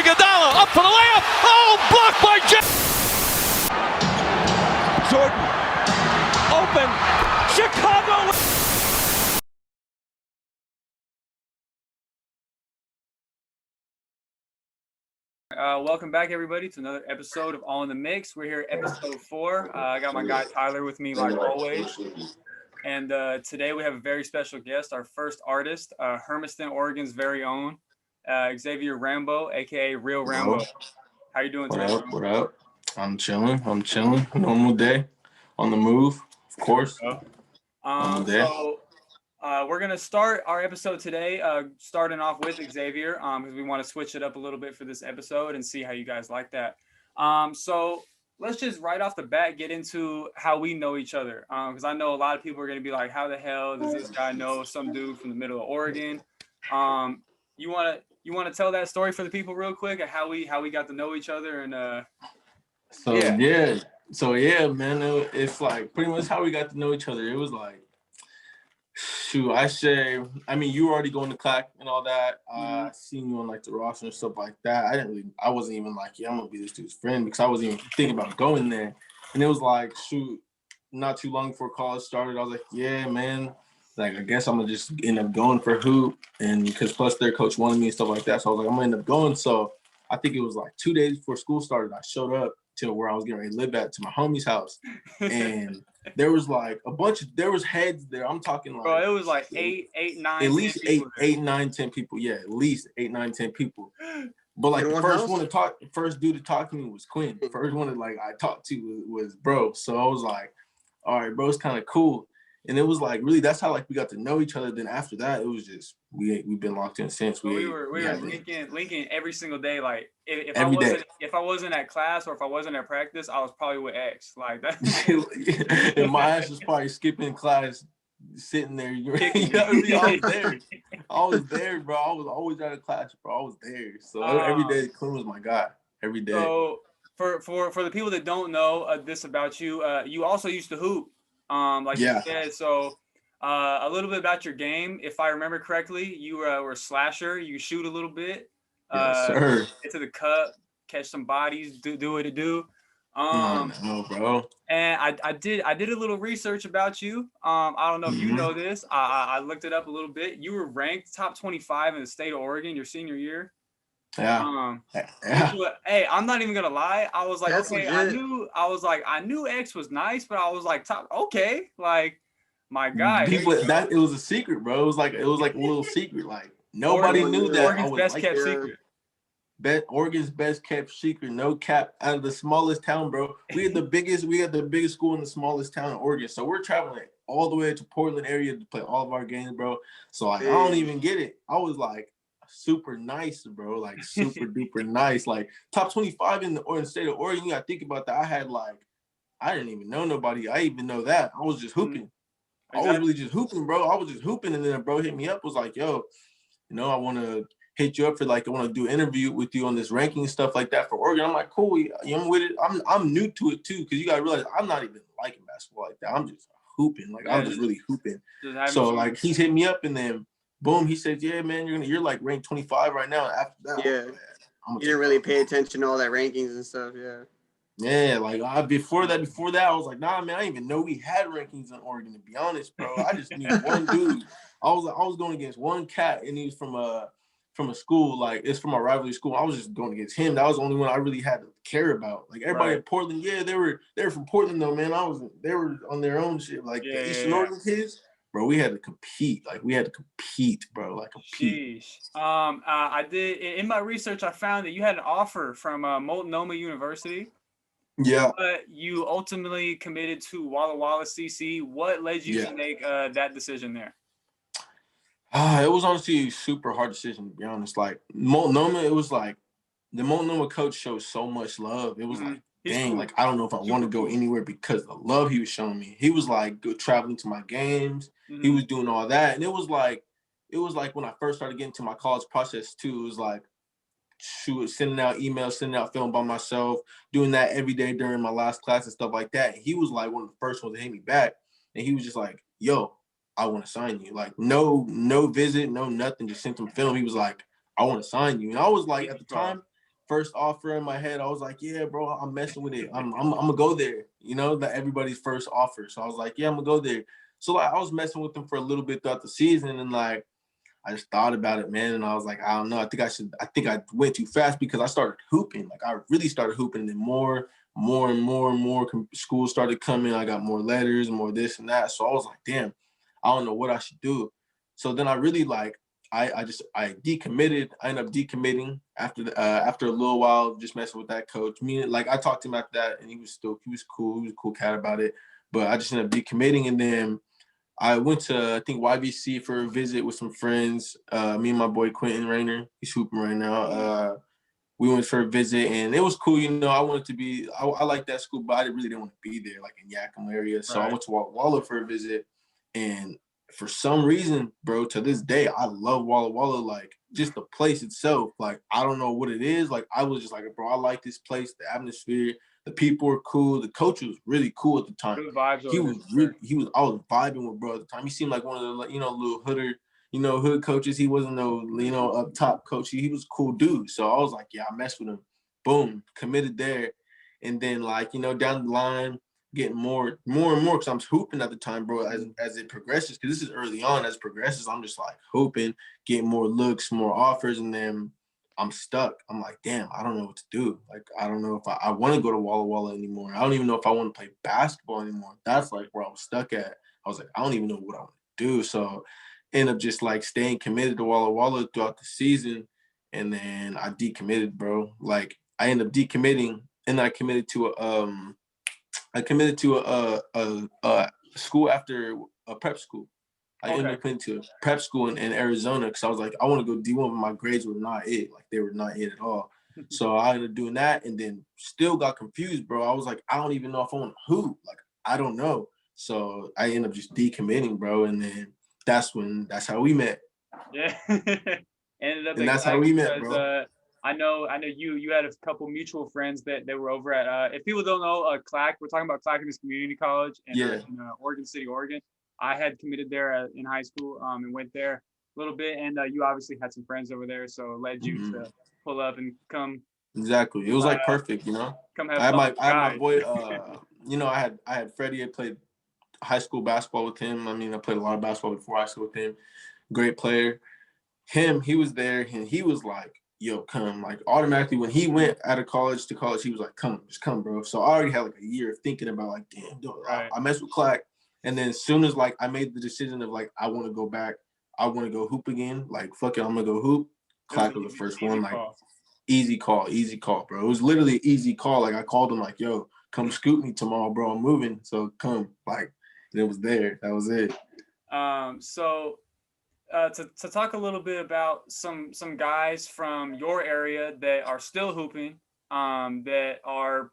Iguodala up for the layup. Oh, blocked by Jordan. Open. Chicago. Welcome back, everybody, to another episode of All in the Mix. We're here at episode 4. I got my guy Tyler with me, like always. And today we have a very special guest, our first artist, Hermiston, Oregon's very own, Xavier Rambo, aka Real Rambo. How you doing today? What up? I'm chilling. Normal day, on the move, of course. We're gonna start our episode today, starting off with Xavier, because we want to switch it up a little bit for this episode and see how you guys like that. So let's just right off the bat get into how we know each other, because I know a lot of people are gonna be like, how the hell does this guy know some dude from the middle of Oregon? You wanna tell that story for the people real quick, of how we got to know each other? And So yeah, man, it's like pretty much how we got to know each other. It was like, shoot, I mean, you were already going to class and all that. I seen you on like the roster and stuff like that. I wasn't even like, yeah, I'm gonna be this dude's friend, because I wasn't even thinking about going there. And it was like, shoot, not too long before college started, I was like, yeah, man, like, I guess I'm gonna just end up going for hoop, and because plus their coach wanted me and stuff like that. So I was like, I'm gonna end up going. So I think it was like 2 days before school started, I showed up to where I was getting ready to live at, to my homie's house. And there was like there was heads there. I'm talking like, bro, it was like eight, nine, at least 10 9, 10 people. Yeah, at least 8, 9, 10 people. But like the first dude to talk to me was Quinn. The first one that like I talked to was bro. So I was like, all right, bro, it's kind of cool. And it was like, really, that's how like we got to know each other. Then after that, it was just we've been locked in since. We were linking every single day. Like if I wasn't at class or if I wasn't at practice, I was probably with X. Like that. And my ass was probably skipping class, sitting there. I was there, bro. I was always out of class, bro. I was there. So every day, Quinn was my guy. Every day. So for the people that don't know this about you, you also used to hoop. You said, so a little bit about your game. If I remember correctly, you were a slasher. You shoot a little bit. Yes, sir. Get to the cup, catch some bodies, do what it do. No, bro. And I did a little research about you. I don't know if you know this. I looked it up a little bit. You were ranked top 25 in the state of Oregon your senior year. Yeah. Hey, I'm not even gonna lie. I was like, That's okay, legit. I knew X was nice, but I was like, top, okay, like my guy. It was a secret, bro. It was like a little secret. Like nobody knew that. Oregon's best kept secret. Oregon's best kept secret, no cap. Out of the smallest town, bro. We had the biggest school in the smallest town in Oregon. So we're traveling all the way to Portland area to play all of our games, bro. So like, I don't even get it. I was like, super nice, bro. Like super duper nice. Like top 25 in the state of Oregon. You gotta think about that. I didn't even know nobody. I even know that. I was just hooping. Exactly. I was really just hooping, bro. I was just hooping, and then a bro hit me up, was like, yo, I want to hit you up for like, I want to do an interview with you on this ranking stuff like that for Oregon. I'm like, cool, I'm with it. I'm new to it too, because you gotta realize I'm not even liking basketball like that. I'm just hooping. Like I'm just really hooping. So like he's hit me up, and then boom, he says, yeah, man, you're like ranked 25 right now. After that, yeah, you didn't really pay attention to all that rankings and stuff, yeah. Yeah, like before that, I was like, nah, man, I didn't even know we had rankings in Oregon, to be honest, bro. I just knew one dude. I was going against one cat, and he was from a school, like it's from a rivalry school. I was just going against him. That was the only one I really had to care about. Like everybody in Portland, yeah, they were from Portland though, man. They were on their own shit. Like the Eastern Oregon kids. Bro, we had to compete. Like we had to compete, bro. Like compete. Sheesh. I did in my research. I found that you had an offer from Multnomah University. Yeah. But you ultimately committed to Walla Walla CC. What led you to make that decision there? It was honestly a super hard decision, to be honest. Like Multnomah, it was like the Multnomah coach showed so much love. It was like, dang, like I don't know if I want to go anywhere because of the love he was showing me. He was like traveling to my games. He was doing all that. And it was like when I first started getting to my college process too. It was like sending out emails, sending out film by myself, doing that every day during my last class and stuff like that. And he was like one of the first ones to hit me back. And he was just like, yo, I want to sign you. Like no visit, no nothing, just sent him film. He was like, I want to sign you. And I was like, at the time, first offer in my head, I was like, yeah, bro, I'm messing with it. I'm gonna go there. You know, that everybody's first offer. So I was like, yeah, I'm gonna go there. So like I was messing with them for a little bit throughout the season, and like I just thought about it, man, and I was like, I don't know. I think I went too fast because I started hooping. Like I really started hooping, and then more schools started coming. I got more letters, more this and that. So I was like, damn, I don't know what I should do. So then I really like I decommitted. I ended up decommitting after a little while, just messing with that coach. Me, like I talked to him after that, and he was cool. He was a cool cat about it. But I just ended up decommitting, and then I went to I think YVC for a visit with some friends. Me and my boy Quentin Rainer, he's hooping right now. We went for a visit, and it was cool. You know, I wanted to be. I like that school, but I really didn't want to be there, like in Yakima area. So I went to Walla Walla for a visit, and for some reason, bro, to this day, I love Walla Walla. Like just the place itself. Like I don't know what it is. Like I was just like, bro, I like this place. The atmosphere, the people were cool. The coach was really cool at the time. Good vibes. I was vibing with bro at the time. He seemed like one of the little hood coaches. He wasn't no up top coach. He was a cool dude. So I was like, yeah, I messed with him. Boom, committed there, and then like down the line, getting more and more because I'm hooping at the time, bro. As it progresses, because this is early on. As it progresses, I'm just like hooping, getting more looks, more offers, and then I'm stuck. I'm like, damn, I don't know what to do. Like, I don't know if I want to go to Walla Walla anymore. I don't even know if I want to play basketball anymore. That's like where I was stuck at. I was like, I don't even know what I want to do. So end up just like staying committed to Walla Walla throughout the season. And then I decommitted, bro. Like I ended up decommitting, and I committed to a school after a prep school. I ended up into a prep school in Arizona because I was like, I want to go D1, but my grades were not it. Like they were not it at all. So I ended up doing that, and then still got confused, bro. I was like, I don't even know if I want to hoop. Like I don't know. So I ended up just decommitting, bro. And then that's how we met. Yeah. Ended up and that's how we met, bro. I know you had a couple mutual friends that were over at if people don't know Clack, we're talking about Clackamas Community College in Oregon City, Oregon. I had committed there in high school and went there a little bit, and you obviously had some friends over there, so it led you to pull up and come. Exactly, it was like perfect, Come have I fun. had my boy, I had Freddie. I played high school basketball with him. I mean, I played a lot of basketball before high school with him. Great player. He was there, and he was like, yo, come. Like automatically when he went out of college to college, he was like, just come, bro. So I already had like a year of thinking about like, damn, dude, I messed with Clack. And then as soon as like I made the decision of like I want to go back, I want to go hoop again. Like fuck it, I'm gonna go hoop. Clack was the first one. Like easy call, bro. It was literally an easy call. Like I called him like, yo, come scoop me tomorrow, bro. I'm moving, so come. Like and it was there. That was it. So to talk a little bit about some guys from your area that are still hooping, that are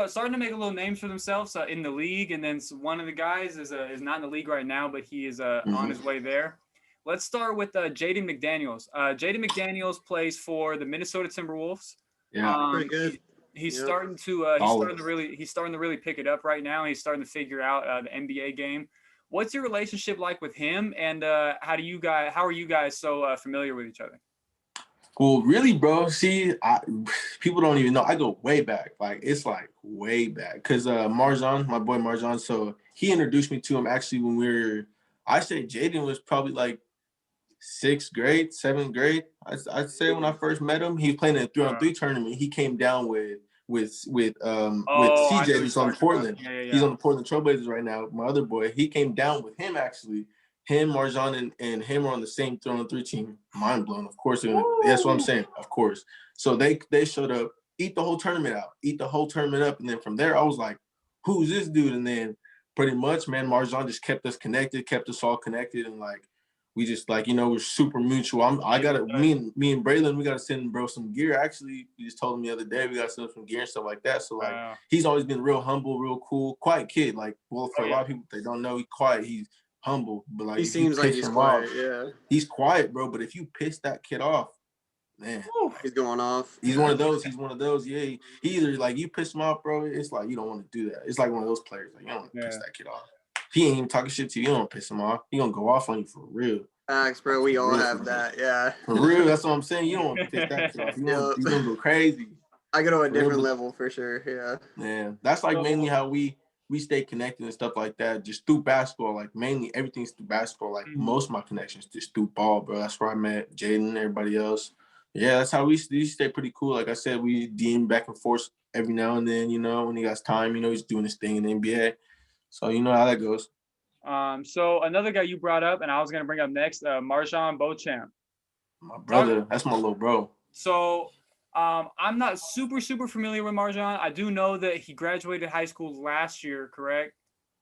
starting to make a little names for themselves in the league, and then one of the guys is not in the league right now, but he is on his way there. Let's start with Jaden McDaniels. Jaden McDaniels plays for the Minnesota Timberwolves. Yeah, pretty good. He's starting to really pick it up right now. He's starting to figure out the NBA game. What's your relationship like with him, and how are you guys so familiar with each other? Well, really, bro. See, people don't even know. I go way back. Like it's like way back because Marjan, my boy Marjan. So he introduced me to him actually when I say Jaden was probably like 6th grade, 7th grade. I'd say when I first met him, he was playing in a 3-on-3 tournament. He came down with CJ, who's on Portland. Yeah. He's on the Portland Trailblazers right now. My other boy, he came down with him actually. Him, Marjan, and him are on the same 3-on-3 team. Mind blown, of course. That's what I'm saying, of course. So they showed up, eat the whole tournament up, and then from there I was like, who's this dude? And then pretty much, man, Marjan just kept us all connected, and like we just like we're super mutual. Me and Braylon, we gotta send bro some gear. Actually, he just told him the other day we gotta send him some gear and stuff like that. So like he's always been real humble, real cool, quiet kid. Like for a lot of people they don't know, he's quiet. He's humble, but like he seems like he's quiet. Yeah, he's quiet, bro. But if you piss that kid off, man, he's going off. He's one of those. Yeah, he either like you piss him off, bro. It's like you don't want to do that. It's like one of those players. Like you don't want to piss that kid off. He ain't even talking shit to you. You don't piss him off. He gonna go off on you for real. Facts, bro. We all have that. Yeah. For real, that's what I'm saying. You don't want to piss that shit off. You don't go crazy. I go to a For real, different but- level for sure. Yeah. Yeah, that's like mainly how we stay connected and stuff like that, just through basketball. Like mainly everything's through basketball. Like most of my connections just through ball, bro. That's where I met Jaden and everybody else. Yeah, that's how we stay pretty cool. Like I said, we DM back and forth every now and then. You know, when he got time, you know, he's doing his thing in the NBA. So you know how that goes. So another guy you brought up, and I was gonna bring up next, Marjan Beauchamp. My brother, that's my little bro. So I'm not super familiar with Marjan. I do know that he graduated high school last year, correct?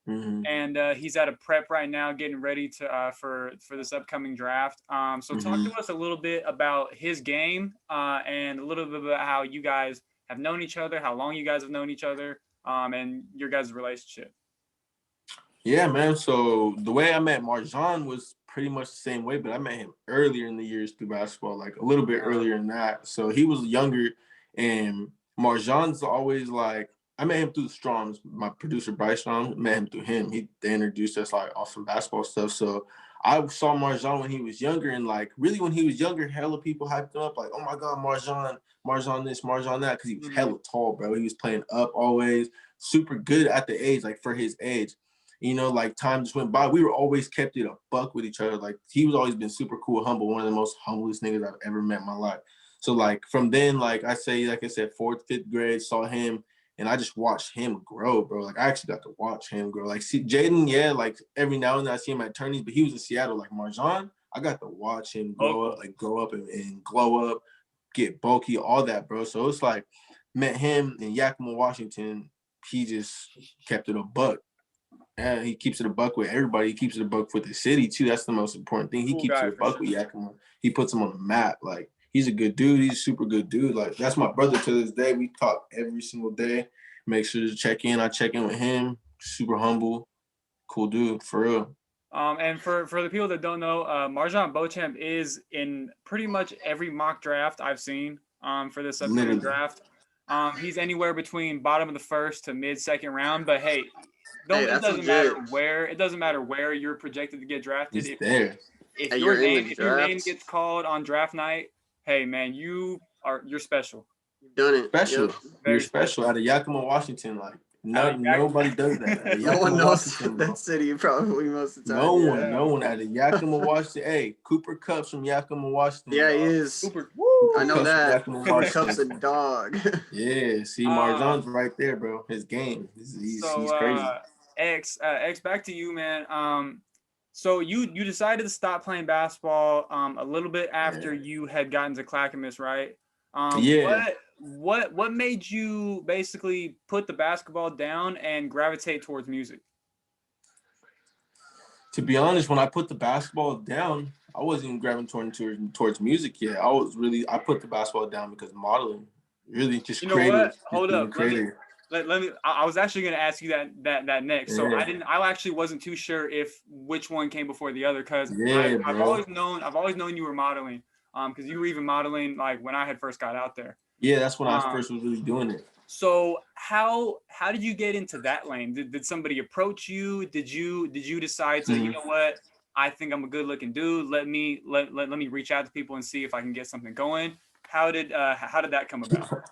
Mm-hmm. And he's at a prep right now, getting ready to for this upcoming draft. So talk to us a little bit about his game and a little bit about how you guys have known each other, how long you guys have known each other, and your guys' relationship. Yeah, man. So the way I met Marjan was pretty much the same way, but I met him earlier in the years through basketball, like a little bit earlier than that. So he was younger, and Marjan's always like, I met him through the Stroms. My producer Bryce Strom met him through him. They introduced us like off some basketball stuff. So I saw Marjan when he was younger, and like really when he was younger, hella people hyped him up like, oh my God, Marjan this, Marjan that, because he was hella tall, bro. He was playing up always, super good at the age, like for his age. You know, like time just went by. We were always kept it a buck with each other. Like he was always been super cool, humble, one of the most humblest niggas I've ever met in my life. So like from then, like I said, 4th, 5th grade, saw him, and I just watched him grow, bro. Like I actually got to watch him grow. Like see Jaden, yeah, like every now and then I see him at tourneys, but he was in Seattle. Like Marjan, I got to watch him grow up and glow up, get bulky, all that, bro. So it's like met him in Yakima, Washington. He just kept it a buck. Yeah, he keeps it a buck with everybody. He keeps it a buck with the city too. That's the most important thing. He keeps it a buck with Yakima. He puts him on the map. Like he's a good dude. He's a super good dude. Like that's my brother to this day. We talk every single day. Make sure to check in. I check in with him. Super humble, cool dude for real. And for the people that don't know, Marjan Beauchamp is in pretty much every mock draft I've seen for this upcoming draft. He's anywhere between bottom of the first to mid second round. But hey, it doesn't matter where you're projected to get drafted. If your name gets called on draft night, hey man, you're special. You've done it. Special. Yep. You're special. Out of Yakima, Washington, like nobody does that. No one knows that city probably most of the time. No one out of Yakima, Washington. Hey, Cooper Kupp's from Yakima, Washington. Yeah, he is. I know that. Cooper Kupp's a dog. Yeah, see, Marjan's right there, bro. His game. He's crazy. X, back to you, man. So you decided to stop playing basketball a little bit after you had gotten to Clackamas, right? What made you basically put the basketball down and gravitate towards music? To be honest, when I put the basketball down, I wasn't even gravitating towards music yet. I put the basketball down because modeling, really just creative. Hold up. Let me. I was actually going to ask you that next. So I actually wasn't too sure which one came before the other, because I've always known you were modeling. Because you were even modeling like when I had first got out there. Yeah, that's when I first was really doing it. So how did you get into that lane? Did somebody approach you? Did you decide to, you know what, I think I'm a good looking dude. Let me reach out to people and see if I can get something going. How did that come about?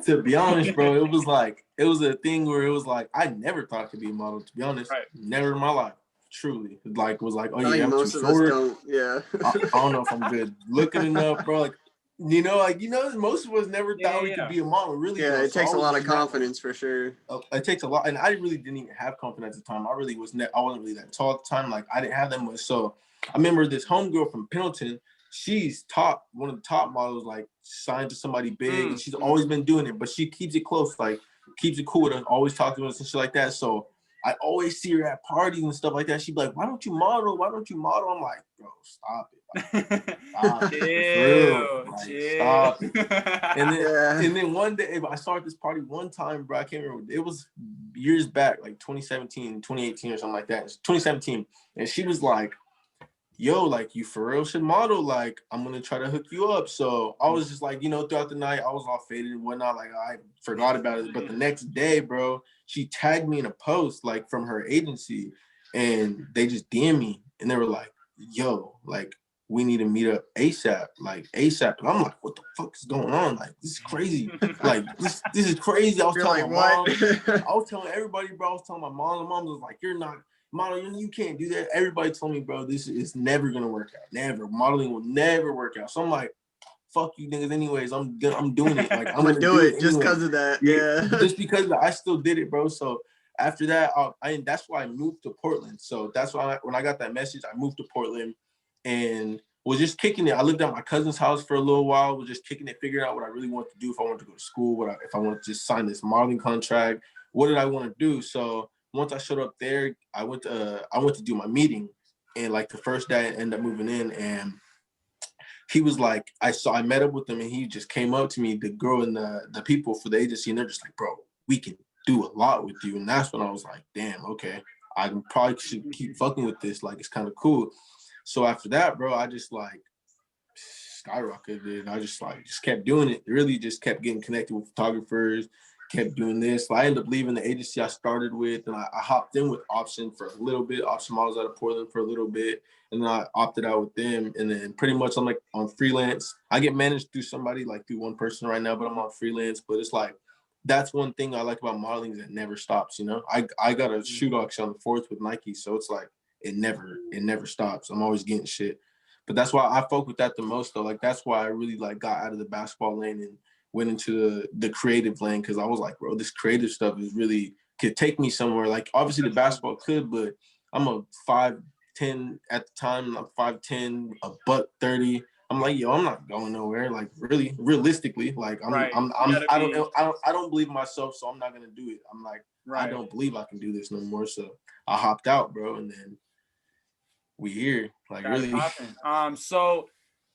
To be honest, bro, it was a thing where it was like I never thought I could be a model. To be honest, never in my life. Truly, like was like, oh yeah, I'm too short. I don't know if I'm good looking enough, bro. Like, most of us never thought we could be a model. Really, it takes a lot of confidence for sure. It takes a lot, and I really didn't even have confidence at the time. I wasn't really that tall at the time. Like I didn't have that much. So I remember this homegirl from Pendleton. She's one of the top models, like signed to somebody big, and she's always been doing it. But she keeps it close, like keeps it cool with us, always talking to us and shit like that. So I always see her at parties and stuff like that. She'd be like, why don't you model? I'm like, bro, stop it. Stop it. Stop it. And then one day, I saw at this party one time, bro, I can't remember. It was years back, like 2017, 2018 or something like that. It's 2017. And she was like, yo, like, you for real should model. Like, I'm going to try to hook you up. So I was just like, throughout the night, I was all faded and whatnot. Like, I forgot about it. But the next day, bro, she tagged me in a post, like, from her agency. And they just DM me. And they were like, yo, like, we need to meet up ASAP, like ASAP. And I'm like, what the fuck is going on? Like, this is crazy. Like, this is crazy. I was You're telling like, my mom, what? I was telling everybody, bro. I was telling my mom. My mom was like, you're not modeling. You can't do that. Everybody told me, bro, this is never gonna work out. Never. Modeling will never work out. So I'm like, fuck you niggas. Anyways, I'm doing it. Like, I'm gonna do it just anyway. because of that. Yeah. Just because I still did it, bro. So after that, that's why I moved to Portland. So that's why when I got that message, I moved to Portland and was just kicking it. I lived at my cousin's house for a little while, was just kicking it, figuring out what I really wanted to do, if I wanted to go to school, if I wanted to just sign this modeling contract, what did I want to do? So once I showed up there, I went to do my meeting, and like the first day I ended up moving in, and he was like, I met up with him, and he just came up to me, the girl and the people for the agency, and they're just like, bro, we can do a lot with you. And that's when I was like, damn, okay, I probably should keep fucking with this. Like, it's kind of cool. So after that, bro, I just like skyrocketed. I just kept doing it. Really just kept getting connected with photographers, kept doing this. So I ended up leaving the agency I started with, and I hopped in with Option for a little bit. Option Models out of Portland for a little bit, and then I opted out with them. And then pretty much I'm like on freelance. I get managed through somebody, like through one person right now, but I'm on freelance. But it's like, that's one thing I like about modeling is it never stops, you know? I got a shoot auction on the 4th with Nike, so it's like, it never stops. I'm always getting shit. But that's why I fuck with that the most though. Like, that's why I really like got out of the basketball lane and went into the creative lane, because I was like, bro, this creative stuff is really could take me somewhere. Like, obviously the basketball could, but I'm a 5'10" at the time. I'm 5'10", a buck 30. I'm like, yo, I'm not going nowhere. Like, really, realistically, like I don't believe in myself, so I'm not gonna do it. I'm like, I don't believe I can do this no more. So I hopped out, bro, and then we here, like, really. So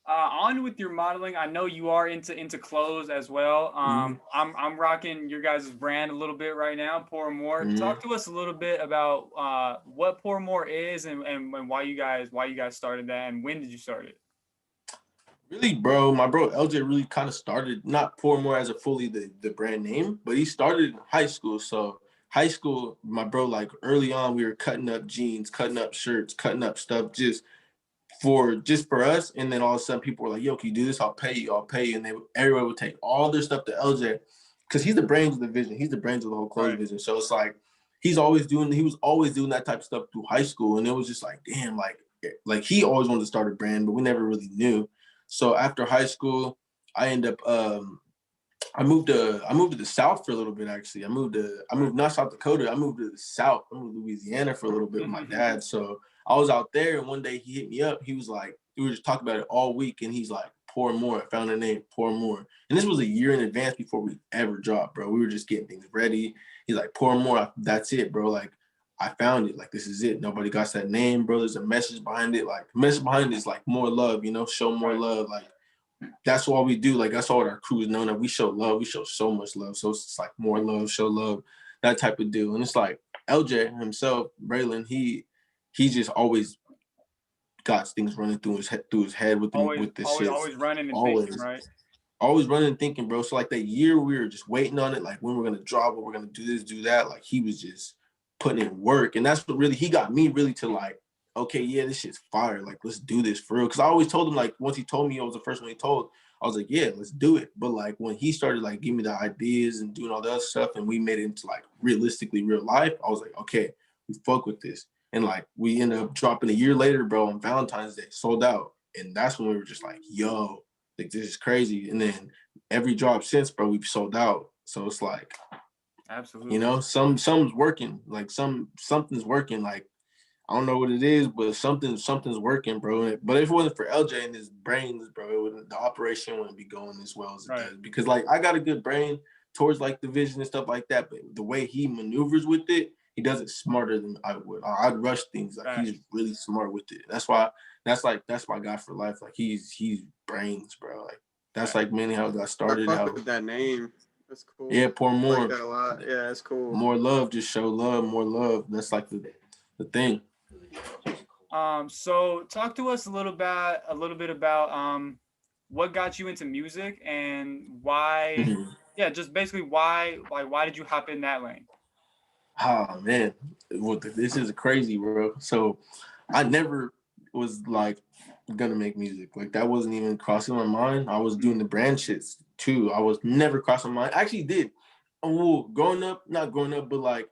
on with your modeling. I know you are into clothes as well. I'm rocking your guys' brand a little bit right now, Pour More. Talk to us a little bit about what Pour More is and why you guys started that, and when did you start it? Really, bro, my bro LJ really kind of started not Pour More as a fully the brand name, but he started in high school. So high school, my bro, like early on, we were cutting up jeans, cutting up shirts, cutting up stuff just for us. And then all of a sudden people were like, yo, can you do this? I'll pay you. And everyone would take all their stuff to LJ, because he's the brains of the vision. He's the brains of the whole clothes vision. So it's like, he was always doing that type of stuff through high school. And it was just like, damn, like he always wanted to start a brand, but we never really knew. So after high school, I ended up, I moved to the South for a little bit, actually. I moved not South Dakota. I moved to the South. I moved to Louisiana for a little bit with my dad. So I was out there, and one day he hit me up. He was like, we were just talking about it all week, and he's like, Pour More. I found the name, Pour More. And this was a year in advance before we ever dropped, bro. We were just getting things ready. He's like, Pour More. That's it, bro. Like, I found it. Like, this is it. Nobody got that name, bro. There's a message behind it. Like, the message behind it is like more love, you know, show more love. Like, that's all we do. Like, that's all our crew is known that we show love. We show so much love. So it's like more love, show love, that type of deal. And it's like LJ himself, Braylon, he just always got things running through his head with this shit. Always running and thinking, right? Always running and thinking, bro. So like that year we were just waiting on it, like when we're gonna drop, what we're gonna do this, do that. Like, he was just putting in work. And that's what really, he got me really to like, okay, yeah, this shit's fire. Like, let's do this for real. Because I always told him, like, once he told me, I was the first one he told, I was like, yeah, let's do it. But like, when he started like giving me the ideas and doing all the other stuff, and we made it into like realistically real life, I was like, okay, we fuck with this. And like, we ended up dropping a year later, bro, on Valentine's Day, sold out. And that's when we were just like, yo, like, this is crazy. And then every drop since, bro, we've sold out. So it's like, absolutely, you know, something's working. Like, something's working. Like, I don't know what it is, but something's working, bro. But if it wasn't for LJ and his brains, bro, the operation wouldn't be going as well as it does. Because like, I got a good brain towards like the vision and stuff like that, but the way he maneuvers with it, he does it smarter than I would. I'd rush things. Like, he's really smart with it. That's my guy for life. Like, he's brains, bro. Like, that's like mainly how it got started. I fuck with that name. That's cool. Yeah, Pour More. I like that a lot. Yeah, that's cool. More love, just show love, more love. That's like the thing. So talk to us a little bit about what got you into music and why. Yeah, just basically why did you hop in that lane? Oh man, well, this is crazy, bro. So I never was like gonna make music. Like that wasn't even crossing my mind. I was doing the brand shits too. I was never crossing my mind. I actually did. Oh, not growing up, but like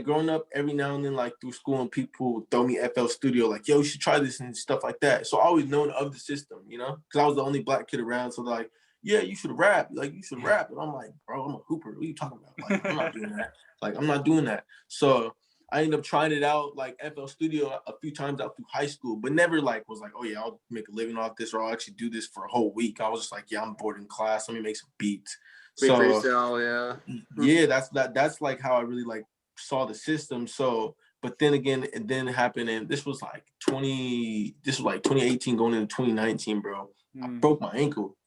growing up every now and then, like through school, and people would throw me FL Studio, like, yo, you should try this and stuff like that. So I always known of the system, you know, because I was the only black kid around. So they're like, yeah, you should rap. Like, you should rap. And I'm like, bro, I'm a hooper. What are you talking about? Like, I'm not doing that. Like, I'm not doing that. So I ended up trying it out, like FL Studio, a few times out through high school, but never like was like, oh yeah, I'll make a living off this, or I'll actually do this for a whole week. I was just like, yeah, I'm bored in class. Let me make some beats. Free So freestyle, yeah, that's like how I really like saw the system. So, but then again, it then happened, and this was like 2018 going into 2019, bro. I broke my ankle,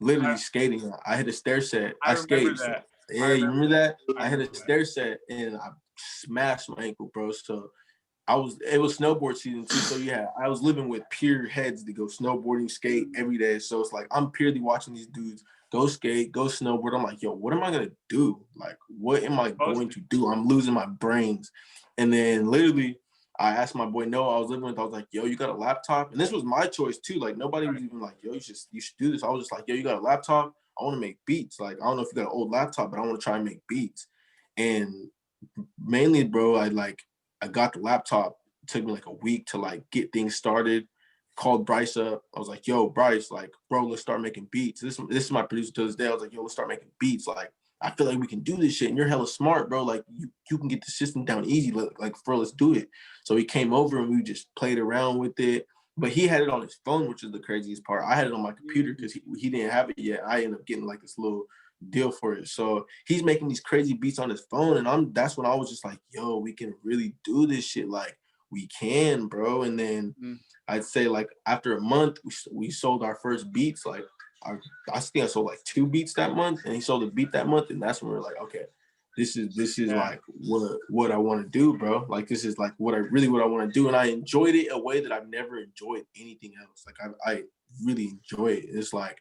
literally skating. I hit a stair set. I remember skated. that. Yeah, you remember that? I hit a stair set and I smashed my ankle, bro. So it was snowboard season too. So yeah, I was living with peer heads to go snowboarding, skate every day. So it's like I'm purely watching these dudes go skate, go snowboard. I'm like, yo, what am I gonna do? Like, what am I going to do? I'm losing my brains. And then literally I asked my boy Noah I was living with, I was like, yo, you got a laptop? And this was my choice too. Like nobody was even like, yo, you should do this. I was just like, yo, you got a laptop? I want to make beats. Like, I don't know if you got an old laptop, but I want to try and make beats. And mainly, bro, I got the laptop. It took me like a week to like get things started. Called Bryce up. I was like, yo, Bryce, like, bro, let's start making beats. This is my producer to this day. I was like, yo, let's start making beats. Like, I feel like we can do this shit. And you're hella smart, bro. Like, you can get the system down easy. Like, bro, let's do it. So he came over and we just played around with it. But he had it on his phone, which is the craziest part. I had it on my computer because he didn't have it yet. I ended up getting like this little deal for it. So he's making these crazy beats on his phone. And that's when I was just like, yo, we can really do this shit. Like, we can, bro. And then I'd say like after a month, we sold our first beats. Like I think I sold like 2 beats that month, and he sold a beat that month. And that's when we were like, okay, this is like what I want to do, bro. Like this is like what I want to do. And I enjoyed it a way that I've never enjoyed anything else. Like I really enjoy it. It's like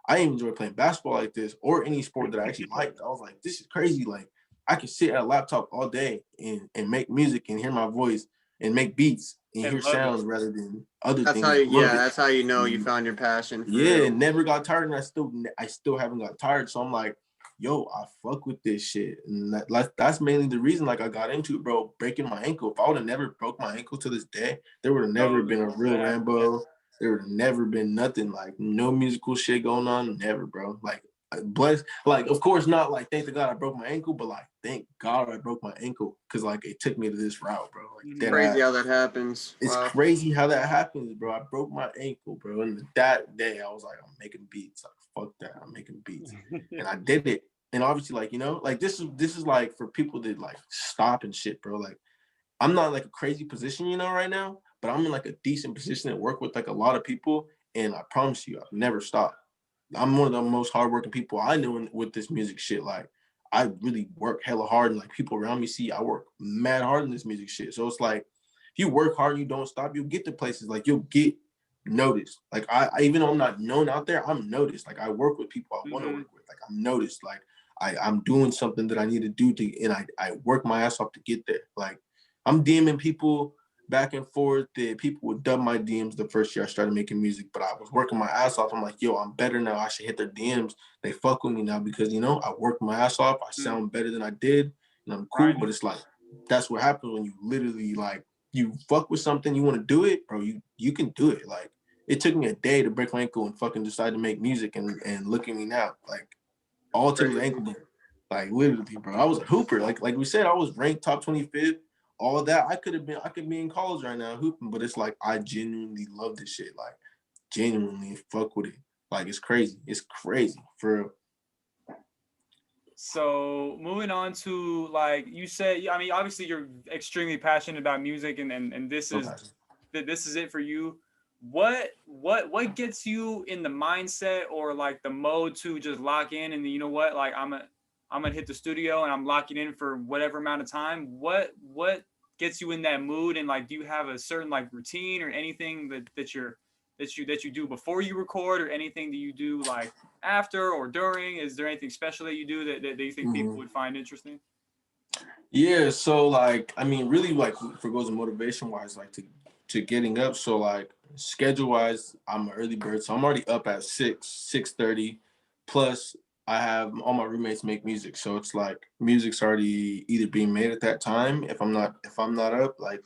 I enjoy playing basketball like this or any sport that I actually liked. I was like, this is crazy. Like I could sit at a laptop all day and make music and hear my voice and make beats and hear sounds rather than other things. That's how you know you found your passion. And never got tired, and I still haven't got tired. So I'm like, yo, I fuck with this shit, and that's mainly the reason like I got into it, bro. Breaking my ankle. If I would have never broke my ankle to this day, there would have never been a real Rambo. There would have never been nothing, like no musical shit going on, never, bro. Like blessed, like of course not like thank God I broke my ankle, but like thank God I broke my ankle because like it took me to this route, bro. Like crazy how that happens. It's crazy how that happens, bro. I broke my ankle, bro, and that day I was like, I'm making beats. Like fuck that, I'm making beats, and I did it. And obviously, like, you know, like this is like for people that like stop and shit, bro. Like I'm not like a crazy position, you know, right now, but I'm in like a decent position to work with like a lot of people, and I promise you, I've never stopped. I'm one of the most hardworking people I know with this music shit. Like I really work hella hard, and like people around me see I work mad hard in this music shit. So it's like if you work hard and you don't stop, you'll get to places. Like you'll get noticed. Like I even though I'm not known out there, I'm noticed. Like I work with people I want to work with. Like I'm noticed. Like I'm doing something that I need to do and I work my ass off to get there. Like I'm DMing people back and forth that people would dub my DMs the first year I started making music, but I was working my ass off. I'm like, yo, I'm better now. I should hit their DMs. They fuck with me now because, you know, I worked my ass off. I sound better than I did and I'm cool. But it's like, that's what happens when you literally like, you fuck with something, you want to do it, bro, you can do it. Like it took me a day to break my ankle and fucking decide to make music and look at me now. Like all to the ankle, like literally, bro. I was a hooper. Like we said, I was ranked top 25th. All that I could be in college right now hooping, but it's like I genuinely love this shit. Like genuinely fuck with it. Like it's crazy. It's crazy for real. So moving on to like you said, I mean, obviously you're extremely passionate about music, and this is it for you. What gets you in the mindset or like the mode to just lock in and you know what, like I'm gonna hit the studio and I'm locking in for whatever amount of time. What gets you in that mood, and like do you have a certain like routine or anything that you do before you record, or anything that you do like after or during? Is there anything special that you do that you think people would find interesting? Yeah, so like I mean really like for goals and motivation wise, like to getting up. So like schedule wise, I'm an early bird, so I'm already up at 6:30. Plus, I have all my roommates make music, so it's like music's already either being made at that time if I'm not up, like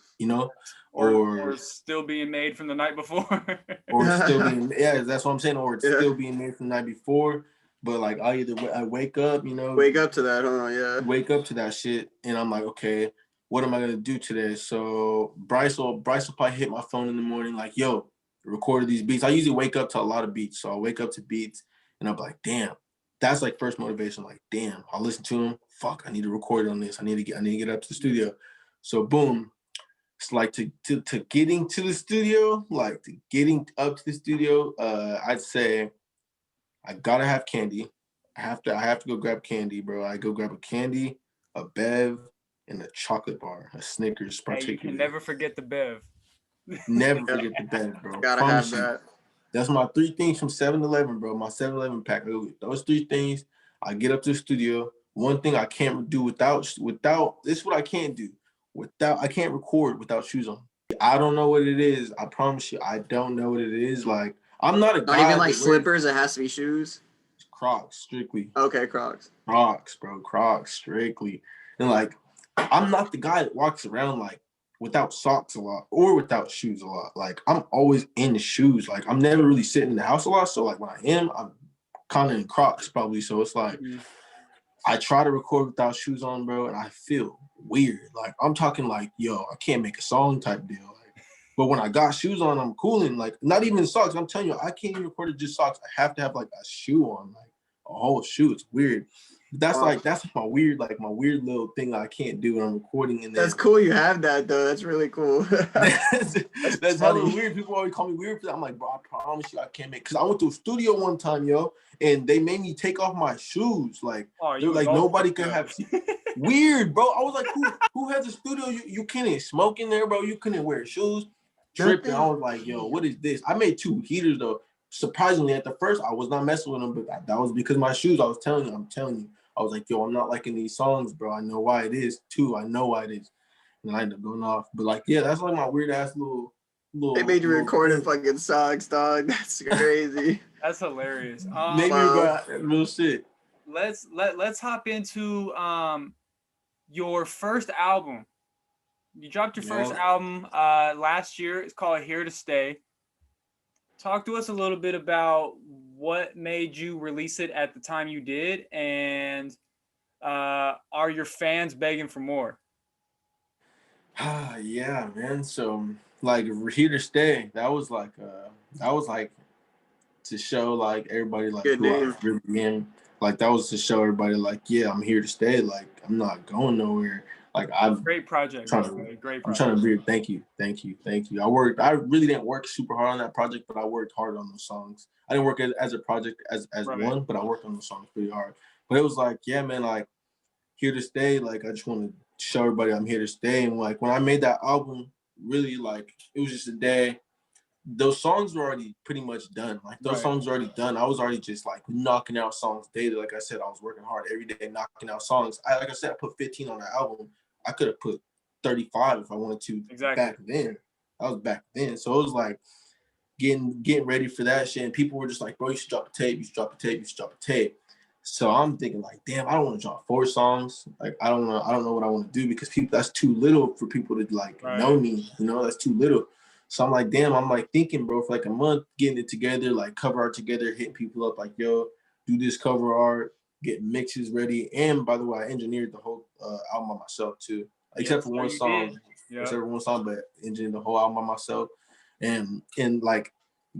or still being made from the night before. or still being that's what I'm saying, or it's Yeah. still being made from the night before. But like I wake up, Wake up to that, huh? Yeah. wake up to that shit, and I'm like, okay, what am I gonna do today? So Bryce will probably hit my phone in the morning, like, yo, recorded these beats. I usually wake up to a lot of beats, so I'll wake up to beats, and I'm like, damn, that's like first motivation. Like, damn, I'll listen to them. Fuck, I need to record on this. I need to get up to the studio. So boom, it's like to getting to the studio, like to getting up to the studio. I'd say I gotta have candy. I have to go grab candy, bro. I go grab a candy, a Bev, and a chocolate bar, a Snickers Hey, you particularly. can never forget the Bev. Never forget the Bev, bro. Gotta Promise have you. that. That's my 3 things from 7-Eleven, bro. My 7-Eleven pack. Those 3 things, I get up to the studio. One thing I can't do without this is what I can't do. I can't record without shoes on. I don't know what it is. I promise you, I don't know what it is. Like, I'm not a guy. Not even like slippers. It has to be shoes. Crocs, strictly. Okay, Crocs. Crocs, bro. Crocs, strictly. And like, I'm not the guy that walks around like without socks a lot or without shoes a lot. Like, I'm always in the shoes. Like, I'm never really sitting in the house a lot. So like when I am, I'm kind of in Crocs probably. So it's like I try to record without shoes on, bro, and I feel weird. Like, I'm talking like, yo, I can't make a song type deal. Like, but when I got shoes on, I'm cooling. Like, not even socks. I'm telling you, I can't even record it just socks. I have to have like a shoe on, like a whole shoe. It's weird. That's my weird little thing I can't do when I'm recording. And That's cool. You have that though. That's really cool. that's hella weird. People always call me weird for that. I'm like, bro, I promise you, I can't make. Because I went to a studio one time, yo, and they made me take off my shoes. Like, they're like, nobody could have. Weird, bro. I was like, who has a studio? You couldn't smoke in there, bro. You couldn't wear shoes. Tripping. I was like, yo, what is this? I made 2 heaters though. Surprisingly, at the first, I was not messing with them, but that was because of my shoes. I'm telling you. I was like, yo, I'm not liking these songs, bro. I know why it is, too. I know why it is. And I ended up going off. But, like, yeah, that's like my weird-ass little They made you record in fucking socks, dog. That's crazy. That's hilarious. Maybe, bro, real shit. Let's hop into your first album. You dropped your first album last year. It's called Here to Stay. Talk to us a little bit about what made you release it at the time you did, and are your fans begging for more? Yeah, man. So, like, Here to Stay, that was like to show like everybody like Good who I name. really am. Like, that was to show everybody like, yeah, I'm here to stay. Like, I'm not going nowhere. Like, Great project. Great project. I'm trying to be. Thank you. I really didn't work super hard on that project, but I worked hard on those songs. I didn't work as a project as right. one, but I worked on those songs pretty hard. But it was like, yeah, man, like, here to stay. Like, I just want to show everybody I'm here to stay. And like, when I made that album, really, like, it was just a day. Those songs were already pretty much done. Like, those songs were already done. I was already just like knocking out songs daily. Like I said, I was working hard every day, knocking out songs. Like I said, I put 15 on the album. I could have put 35 if I wanted to. Back then. I was back then. So it was like getting ready for that shit. And people were just like, bro, you should drop a tape. You should drop a tape. You should drop a tape. So I'm thinking like, damn, I don't want to drop 4 songs. Like, I don't know what I want to do because that's too little for people to like know me. You know, that's too little. So I'm like, damn, I'm like thinking, bro, for like a month, getting it together, like cover art together, hitting people up like, yo, do this cover art, get mixes ready. And by the way, I engineered the whole album by myself too, except for one song. Except for one song, but engineered the whole album by myself. And like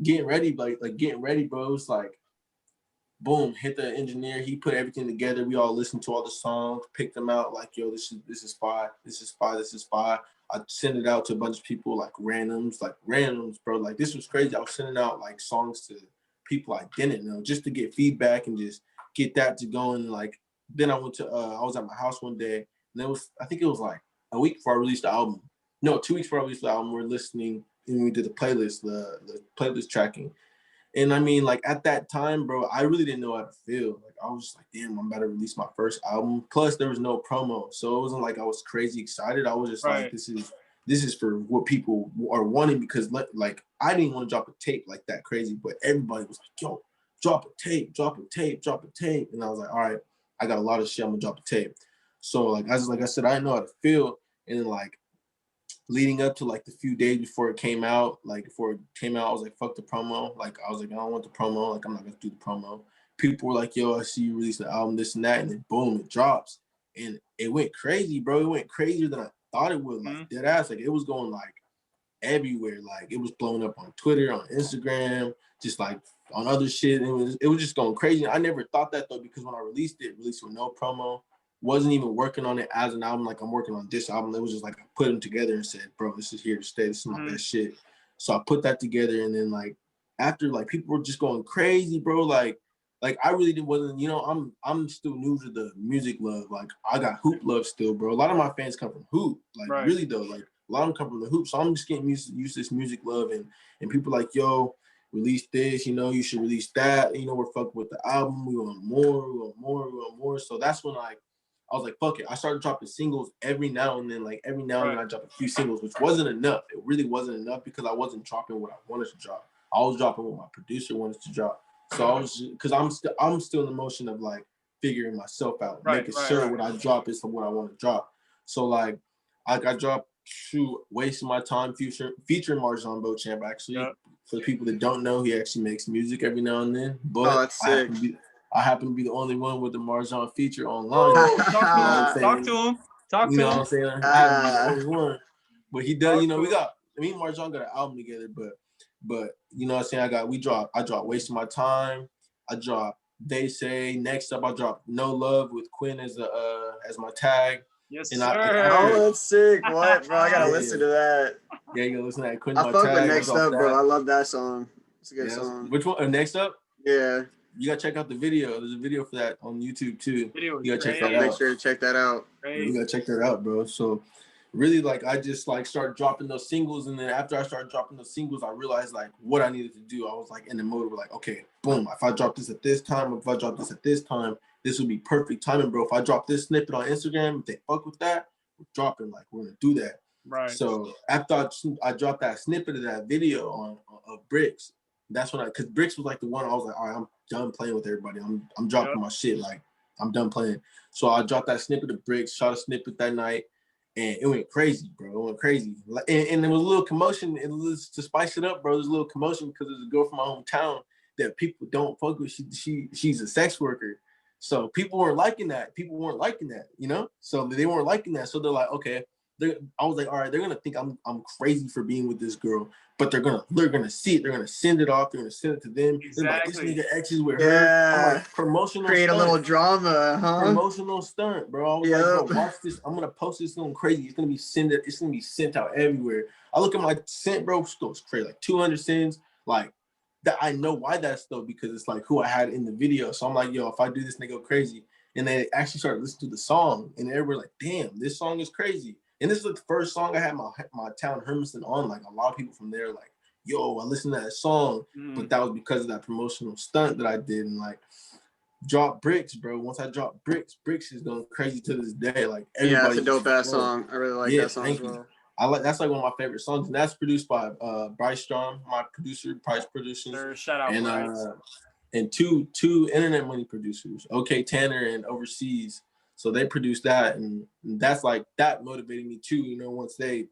getting ready, bro. It's like, boom, hit the engineer. He put everything together. We all listened to all the songs, picked them out. Like, yo, this is fire. This is fire. This is fire. I sent it out to a bunch of people, like randoms, bro. Like, this was crazy. I was sending out like songs to people I didn't know just to get feedback and just get that to going. Like, then I went to, I was at my house one day, and I think it was like a week before I released the album. No, 2 weeks before I released the album, we're listening, and we did the playlist, the playlist tracking. And I mean, like, at that time, bro, I really didn't know how to feel. Like, I was just like, damn, I'm about to release my first album. Plus, there was no promo. So it wasn't like I was crazy excited. I was just like, this this is for what people are wanting, because like I didn't want to drop a tape like that crazy, but everybody was like, yo, drop a tape, drop a tape, drop a tape. And I was like, all right, I got a lot of shit, I'm gonna drop a tape. So like I said, I didn't know how to feel. And then like leading up to like the few days before it came out, I was like, fuck the promo. Like I was like, I don't want the promo, like I'm not gonna do the promo. People were like, yo, I see you release the album, this and that, and then boom, it drops. And it went crazy, bro. It went crazier than I thought it would. Like dead ass. Like it was going like everywhere. Like it was blowing up on Twitter, on Instagram, just like on other shit. It was just going crazy. I never thought that though, because when I released with no promo, wasn't even working on it as an album. Like I'm working on this album. It was just like I put them together and said, bro, this is here to stay. This is my best shit. So I put that together, and then like after, like people were just going crazy, bro. Like I really wasn't, you know, I'm still new to the music love. Like I got hoop love still, bro. A lot of my fans come from hoop. Like really though, like a lot of them come from the hoop. So I'm just getting used to this music love, and people like, yo, release this, you know, you should release that. You know, we're fucking with the album. We want more, we want more, we want more. So that's when I was like, fuck it. I started dropping singles every now and then. Like every now and then I drop a few singles, which wasn't enough. It really wasn't enough, because I wasn't dropping what I wanted to drop. I was dropping what my producer wanted to drop. So I was, because I'm still in the motion of like figuring myself out, making sure what I drop is what I want to drop. So like I dropped Wasting My Time featuring Marjan Beauchamp, actually. Yep. For the people that don't know, he actually makes music every now and then. But that's sick. I happen to be the only one with the Marjan feature online. Talk to him. You know what I'm saying? I happen to be the only one. But he does, you know, me and Marjan got an album together, but you know what I'm saying? I dropped Wasting My Time. I dropped They Say. Next up, I dropped No Love with Quinn as my tag. Yes, and sir. That's sick. What, bro? I gotta listen to that. Yeah, you gotta listen to that. Quinn, I my fuck tag. with Next Up, bro. I love that song. It's a good song. Which one? Next Up? Yeah. You gotta check out the video. There's a video for that on YouTube too. You gotta check that out. Make sure to check that out. You gotta check that out, bro. So really, like, I just like started dropping those singles, and then after I started dropping those singles, I realized like what I needed to do. I was like in the mode of like, okay, boom, if I drop this at this time, if I drop this at this time, this would be perfect timing, bro. If I drop this snippet on Instagram, if they fuck with that, we're dropping, like we're gonna do that. Right. So after I dropped that snippet of that video of Bricks, that's when because Bricks was like the one I was like, all right, I'm done playing with everybody. I'm dropping my shit. Like I'm done playing. So I dropped that snippet of Bricks, shot a snippet that night, and it went crazy, bro. It went crazy. And there was a little commotion. It was to spice it up, bro. There's a little commotion because there's a girl from my hometown that people don't fuck with. She's a sex worker. So people weren't liking that. You know? So they weren't liking that. So they're like, okay. I was like, all right, they're gonna think I'm crazy for being with this girl, but they're gonna see it. They're gonna send it off. They're gonna send it to them. Exactly. They're like, this nigga X is with her. I'm like, promotional. Create stunt. A little drama, huh? Promotional stunt, bro. I was like, bro, watch this. I'm gonna post this going crazy. It's gonna be sent out everywhere. I look at my sent, bro. It's crazy, like 200 sends. Like that, I know why that's though, because it's like who I had in the video. So I'm like, yo, if I do this, they go crazy. And they actually started listening to the song, and everybody like, damn, this song is crazy. And this is the first song I had my town Hermiston on. Like a lot of people from there, like, yo, I listened to that song, but that was because of that promotional stunt that I did. And like, drop Bricks, bro. Once I drop Bricks is going crazy to this day. Like everybody. Yeah, it's a dope ass song. I really like that song as well. That's like one of my favorite songs, and that's produced by Bryce Strong, my producer, Bryce Productions. Shout out, Bryce. And two Internet Money producers, OK Tanner and Overseas. So they produced that, and that's like that motivated me too. You know, once they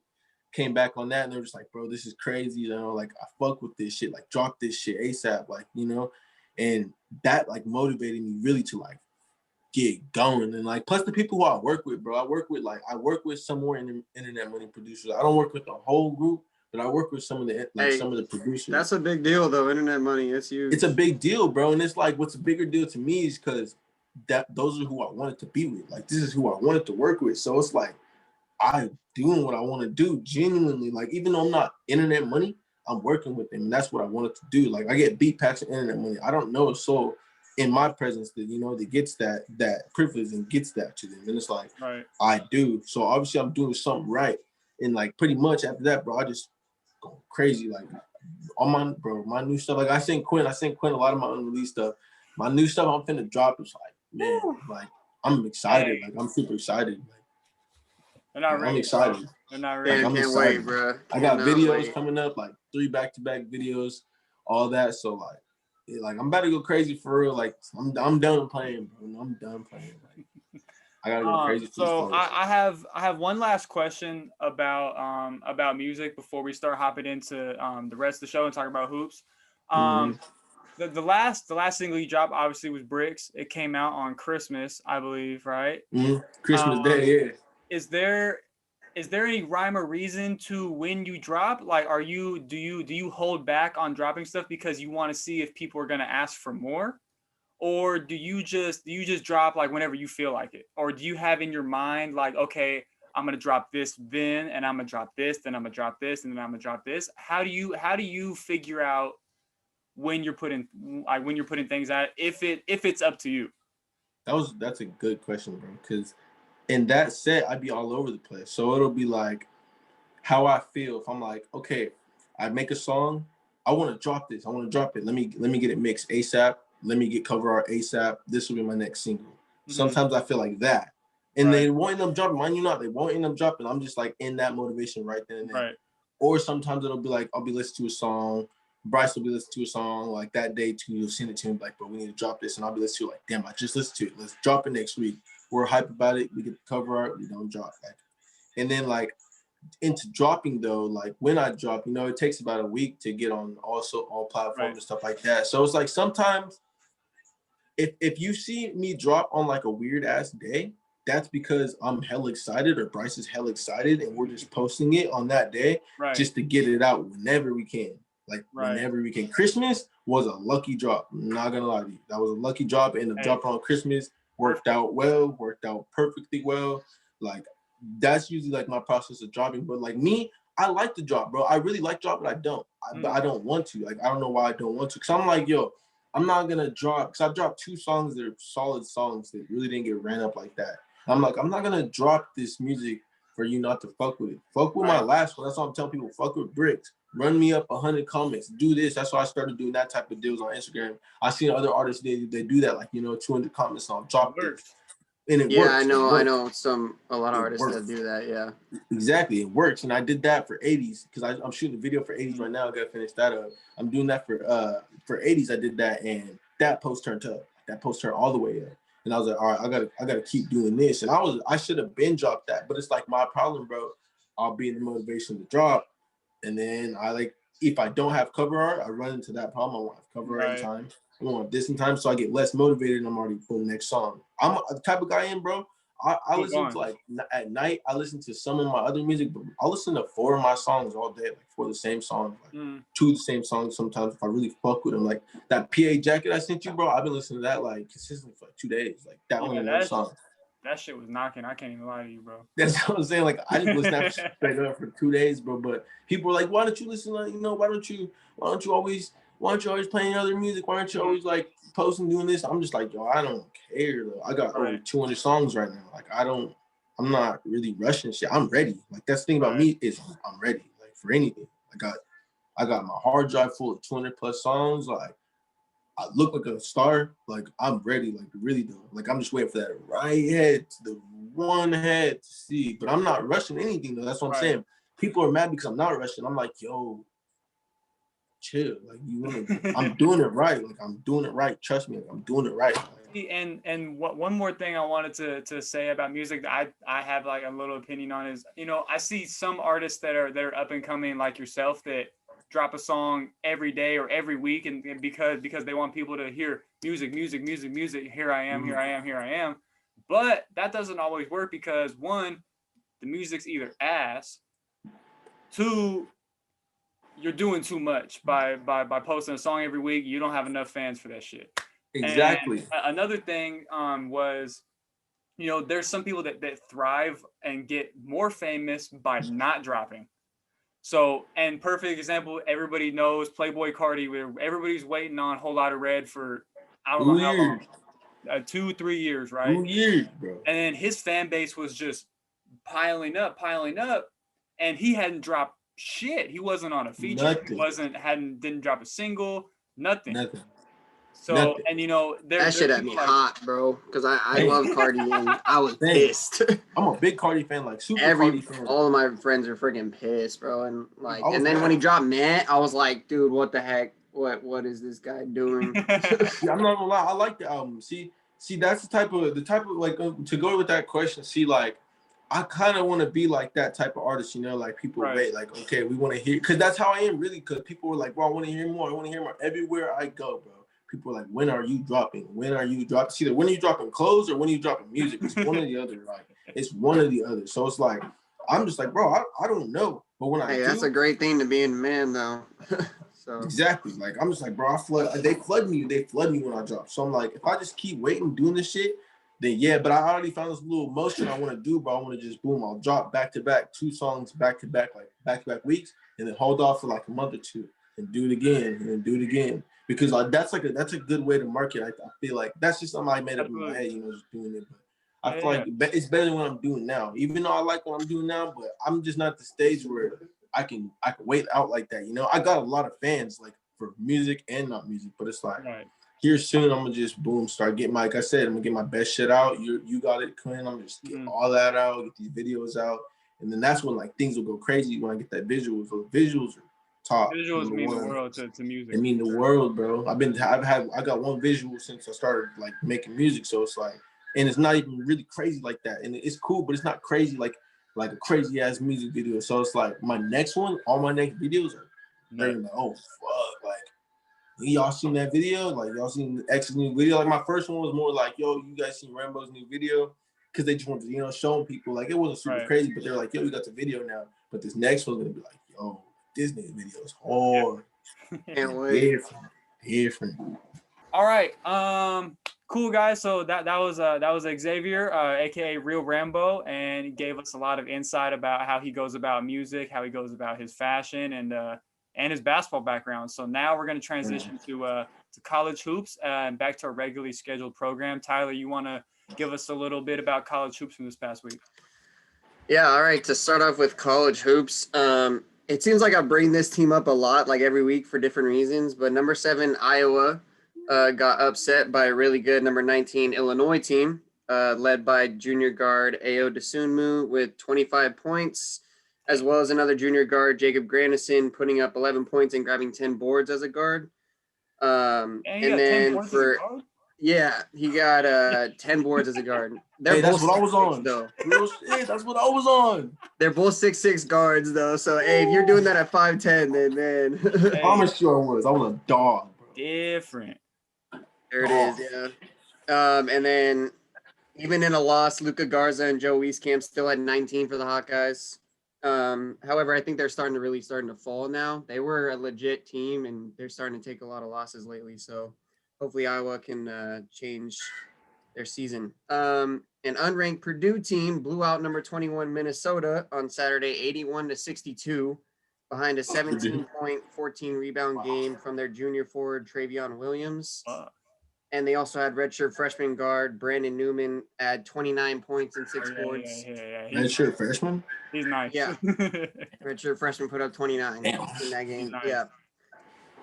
came back on that, and they were just like, "Bro, this is crazy." You know, like I fuck with this shit. Like drop this shit ASAP. Like, you know, and that like motivated me really to like get going. And like plus the people who I work with, bro. I work with some more Internet Money producers. I don't work with the whole group, but I work with some of the producers. That's a big deal though. Internet Money, it's huge. It's a big deal, bro. And it's like what's a bigger deal to me is because those are who I wanted to be with. Like this is who I wanted to work with. So it's like I'm doing what I want to do genuinely. Like even though I'm not Internet Money, I'm working with them, and that's what I wanted to do. Like I get beat packs of Internet Money. I don't know a soul in my presence that that gets that privilege and gets that to them. And it's like I do. So obviously I'm doing something right. And like pretty much after that, bro, I just go crazy. Like on my new stuff. Like I sent Quinn a lot of my unreleased stuff. My new stuff I'm finna drop is like, man, like I'm excited. Like I'm super excited. They're not Like, ready. I'm excited. They're not Like, ready. Damn, I'm can't excited. wait, bro. I got Cannot videos wait. coming up, like 3 back-to-back videos, all that. So like, yeah, like I'm about to go crazy for real. Like I'm done playing, bro. I'm done playing. Like, I gotta go crazy for So this I have one last question about music before we start hopping into the rest of the show and talk about hoops. The last single you dropped obviously was Bricks. It came out on Christmas, I believe, right? Christmas Day, yeah. Is there any rhyme or reason to when you drop? Like, do you hold back on dropping stuff because you want to see if people are gonna ask for more? Or do you just drop like whenever you feel like it? Or do you have in your mind like, okay, I'm gonna drop this then, and I'm gonna drop this, then I'm gonna drop this, and then I'm gonna drop this? How do you figure out when you're putting things out if it's up to you? That's a good question, bro. Because in that set, I'd be all over the place. So it'll be like how I feel. If I'm like, okay, I make a song, I want to drop this. I want to drop it. Let me get it mixed ASAP. Let me get cover art ASAP. This will be my next single. Sometimes I feel like that. And they won't end up dropping. Mind you not, they won't end up dropping. I'm just like in that motivation right then and there. Right. Or sometimes it'll be like, I'll be listening to a song. Bryce will be listening to a song like that day too. You'll send it to him like, bro, we need to drop this. And I'll be listening to it like, damn, I just listened to it. Let's drop it next week. We're hype about it. We get the cover art. We don't drop. Like, and then like into dropping though, like when I drop, it takes about a week to get on all platforms and stuff like that. So it's like sometimes if you see me drop on like a weird ass day, that's because I'm hella excited or Bryce is hella excited and we're just posting it on that day just to get it out whenever we can. Like whenever we can. Christmas was a lucky drop. I'm not gonna lie to you. That was a lucky drop, and the drop on Christmas worked out perfectly well. Like that's usually like my process of dropping. But like me, I like to drop, bro. I really like dropping. I don't. I don't want to. Like I don't know why I don't want to. Cause I'm like, yo, I'm not gonna drop. Cause I dropped 2 songs that are solid songs that really didn't get ran up like that. I'm like, I'm not gonna drop this music for you not to fuck with it. Fuck with my last one. That's why I'm telling people, fuck with Bricks. Run me up 100 comments. Do this. That's why I started doing that type of deals on Instagram. I seen other artists they do that, like 200 comments on drop it. And it works. I know a lot of artists that do that, yeah. Exactly, it works. And I did that for 80s because I'm shooting a video for 80s right now. I gotta finish that up. I'm doing that for 80s. I did that and that post turned up. That post turned all the way up. And I was like, all right, I gotta keep doing this. And I should have been dropped that, but it's like my problem, bro. I'll be in the motivation to drop. And then if I don't have cover art, I run into that problem. I won't have cover art in time. I won't have this in time, so I get less motivated and I'm already putting the next song. I'm the type of guy bro. I listen to like at night, I listen to some of my other music, but I'll listen to 4 of my songs all day, like 4 of the same songs, like 2 of the same songs sometimes if I really fuck with them. Like that PA jacket I sent you, bro, I've been listening to that like consistently for like 2 days. Like that one song. That shit was knocking. I can't even lie to you, bro. That's what I'm saying. Like I just listened to that straight up for 2 days, bro. But people were like, why don't you listen? Like, why don't you always playing other music? Why aren't you always like posting doing this? I'm just like, yo, I don't care though. I got over 200 songs right now. Like I'm not really rushing shit. I'm ready. Like that's the thing about me is I'm ready. Like for anything. I got my hard drive full of 200 plus songs. Like I look like a star. Like I'm ready. Like really though. Like I'm just waiting for that right head, the one head to see. But I'm not rushing anything though. That's what I'm saying. People are mad because I'm not rushing. I'm like, yo, chill. Like I'm doing it right. Like I'm doing it right. Trust me. Like, I'm doing it right. And one more thing I wanted to say about music that I have like a little opinion on is, I see some artists that are up and coming like yourself that drop a song every day or every week and because they want people to hear music. Here I am. But that doesn't always work because 1, the music's either ass. 2, you're doing too much by posting a song every week. You don't have enough fans for that shit. Exactly. And another thing was, there's some people that thrive and get more famous by not dropping. So, and perfect example, everybody knows Playboy Cardi, where everybody's waiting on Whole Lotta Red for I don't know how long, 2-3 years, right? 2 years, bro. And then his fan base was just piling up, and he hadn't dropped shit. He wasn't on a feature. Nothing. Didn't drop a single. Nothing. So, Nothing. and you know, That shit had me hot, bro. Because I love Cardi and I was pissed. I'm a big Cardi fan, like super Cardi fan. All of my friends are freaking pissed, bro. And like, and then mad. when he dropped Met, I was like, dude, what the heck? What is this guy doing? Yeah, I'm not gonna lie, I like the album. See, that's the type of like to go with that question. See, like, I kind of want to be like that type of artist, you know, like people wait, like, okay, we want to hear, because that's how I am really. Because people were like, bro, I want to hear more. I want to hear more. Everywhere I go, bro, people are like, when are you dropping? When are you dropping? See, when are you dropping clothes or when are you dropping music? It's one or the other. Like, it's one or the other. So it's like, I'm just like, bro, I don't know. But when I do, that's a great thing to be in man, though. So exactly, like I'm just like, bro, they flood me when I drop. So I'm like, if I just keep waiting, doing this shit, then yeah. But I already found this little motion I want to do, bro. I want to just boom, I'll drop back to back 2 songs back to back, like back to back weeks, and then hold off for like a month or 2 and do it again and then do it again. Because like that's a good way to market. I feel like that's just something I made up in my head, you know, just doing it. But I feel like it's better than what I'm doing now. Even though I like what I'm doing now, but I'm just not at the stage where I can wait out like that, you know. I got a lot of fans like for music and not music, but it's like here soon I'm gonna just boom start getting like I said, I'm gonna get my best shit out. You got it, Quinn. I'm gonna just get all that out, get these videos out, and then that's when like things will go crazy when I get that visuals. So the visuals are top. Visuals mean the world to music. They mean the world, bro. I got one visual since I started like making music, so it's like, and it's not even really crazy like that, and it's cool, but it's not crazy like a crazy ass music video. So it's like my next one, all my next videos are like, oh fuck, like y'all seen that video? Like y'all seen X's new video? Like my first one was more like, yo, you guys seen Rambo's new video? Because they just wanted to, you know, show people like it wasn't super crazy, but they're like, yo, we got the video now. But this next one's gonna be like, yo, this new video is hard. Can't wait. Different. All right. Cool guys. So that was Xavier, aka Real Rambo, and he gave us a lot of insight about how he goes about music, how he goes about his fashion, and his basketball background. So now we're going to transition to college hoops and back to our regularly scheduled program. Tyler, you want to give us a little bit about college hoops from this past week? Yeah. All right. To start off with college hoops, it seems like I bring this team up a lot, like every week for different reasons. But number 7 Iowa got upset by a really good number 19 Illinois team, led by junior guard Ayo Dosunmu with 25 points, as well as another junior guard, Jacob Grandison, putting up 11 points and grabbing 10 boards as a guard. And then he got 10 boards as a guard. That's what I was on, though. Real shit, that's what I was on. They're both 6'6" guards, though. So, hey, if you're doing that at 5'10", then I promise you I was a dog, bro. Different. There it is, yeah. And then even in a loss, Luka Garza and Joe Wieskamp still at 19 for the Hawkeyes. However, I think they're starting to fall now. They were a legit team, and they're starting to take a lot of losses lately. So hopefully Iowa can change their season. An unranked Purdue team blew out number 21 Minnesota on Saturday, 81-62, behind a 17-point, 14-rebound game from their junior forward Travion Williams. And they also had redshirt freshman guard Brandon Newman at 29 points and 6 boards. Redshirt freshman? He's nice. Yeah. Redshirt freshman put up 29 in that game. Nice. Yeah.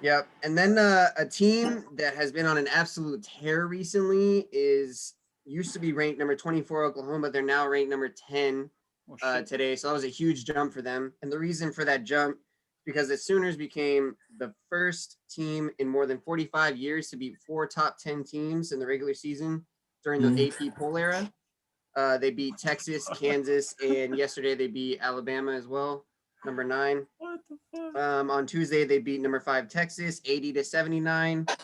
Yep. And then a team that has been on an absolute tear recently used to be ranked number 24 Oklahoma. They're now ranked number 10 today. So that was a huge jump for them. And the reason for that jump, because the Sooners became the first team in more than 45 years to beat 4 top 10 teams in the regular season during the AP poll era. They beat Texas, Kansas, and yesterday they beat Alabama as well, number 9. What the fuck? On Tuesday, they beat number 5 Texas, 80-79,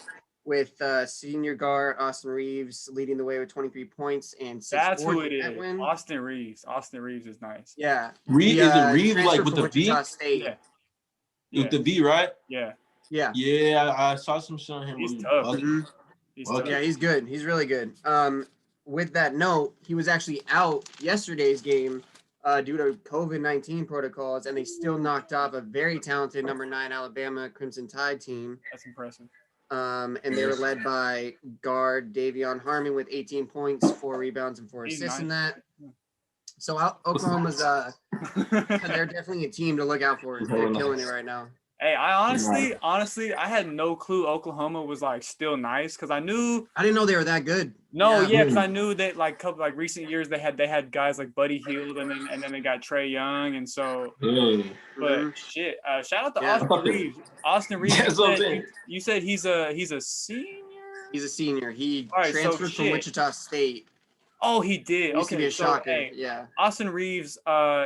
with senior guard Austin Reeves leading the way with 23 points and 6 That's boards. who it is. Win. Austin Reeves. Austin Reeves is nice. Yeah. Is it Reeves like with the V? Yeah. With the V, right? Yeah. Yeah. Yeah, I saw some shit on him. He's tough. He's tough. Yeah, he's good. He's really good. With that note, he was actually out yesterday's game due to COVID-19 protocols, and they still knocked off a very talented number 9 Alabama Crimson Tide team. That's impressive. And they were led by guard Davion Harmon with 18 points, 4 rebounds, and 4 assists in that. So Oklahoma's they're definitely a team to look out for. They're killing it right now. Hey, honestly, I had no clue Oklahoma was like still nice because I knew. I didn't know they were that good. No, yeah, because I knew that like couple like recent years they had guys like Buddy Hield and then they got Trey Young and so. But shit, shout out to Austin Reeves. Austin Reeves, you said he's a senior. He's a senior. He All right, transferred from Wichita State. Oh, he did. Used to be a shocker. Hey, yeah. Austin Reeves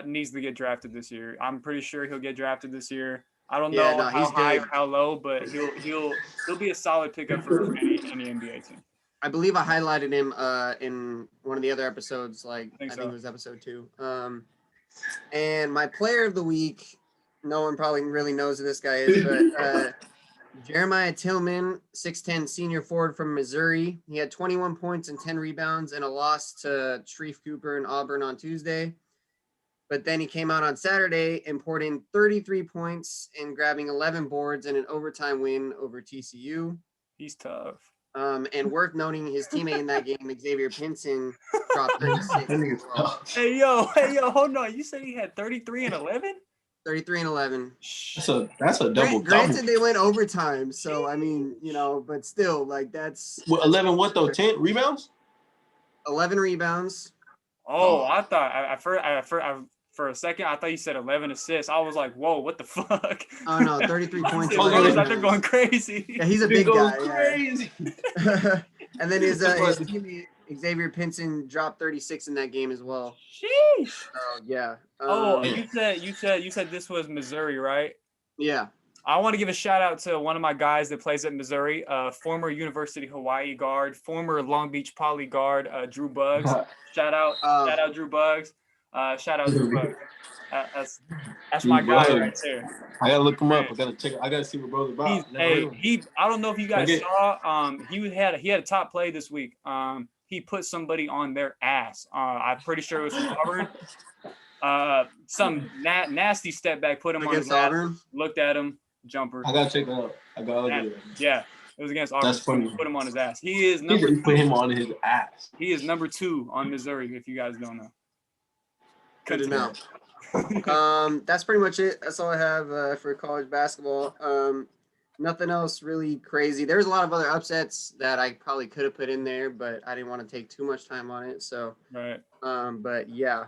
needs to get drafted this year. I'm pretty sure he'll get drafted this year. I don't know how high or how low, but he'll be a solid pickup for any NBA team. I believe I highlighted him in one of the other episodes. Like I think it was episode 2. And my player of the week, no one probably really knows who this guy is, but Jeremiah Tillman, 6'10" senior forward from Missouri. He had 21 points and 10 rebounds in a loss to Shreve Cooper and Auburn on Tuesday. But then he came out on Saturday and poured in 33 points and grabbing 11 boards in an overtime win over TCU. He's tough. And worth noting, his teammate in that game, Xavier Pinson, dropped 36. Hey, yo, hold on. You said he had 33 and 11? 33 and 11. That's a double. Granted, they went overtime, so I mean, but still, like that's 11. What though? 10 rebounds. 11 rebounds. Oh, I thought for a second I thought you said 11 assists. I was like, whoa, what the fuck? Oh no, 33 points. They're going crazy. Yeah, he's a big guy. Crazy. Yeah. And then his teammate Xavier Pinson dropped 36 in that game as well. Sheesh. So yeah. You said this was Missouri, right? Yeah. I want to give a shout out to one of my guys that plays at Missouri, former University of Hawaii guard, former Long Beach Poly guard, Drew Buggs. Shout out Drew Buggs. Shout out Drew Buggs. That's my guy right there. I gotta look him up. I gotta see what bro's about. I don't know if you guys saw. He had a top play this week. He put somebody on their ass. I'm pretty sure it was from Auburn. Some nasty step back, put him on his ass. Looked at him, jumper. I gotta check that out. I gotta look at it. Yeah, it was against Auburn. That's funny. Put him on his ass. He is number. Put him on his ass. He is number 2 on Missouri. If you guys don't know. Good to know. That's pretty much it. That's all I have for college basketball. Nothing else really crazy. There's a lot of other upsets that I probably could have put in there, but I didn't want to take too much time on it. So, right. But yeah,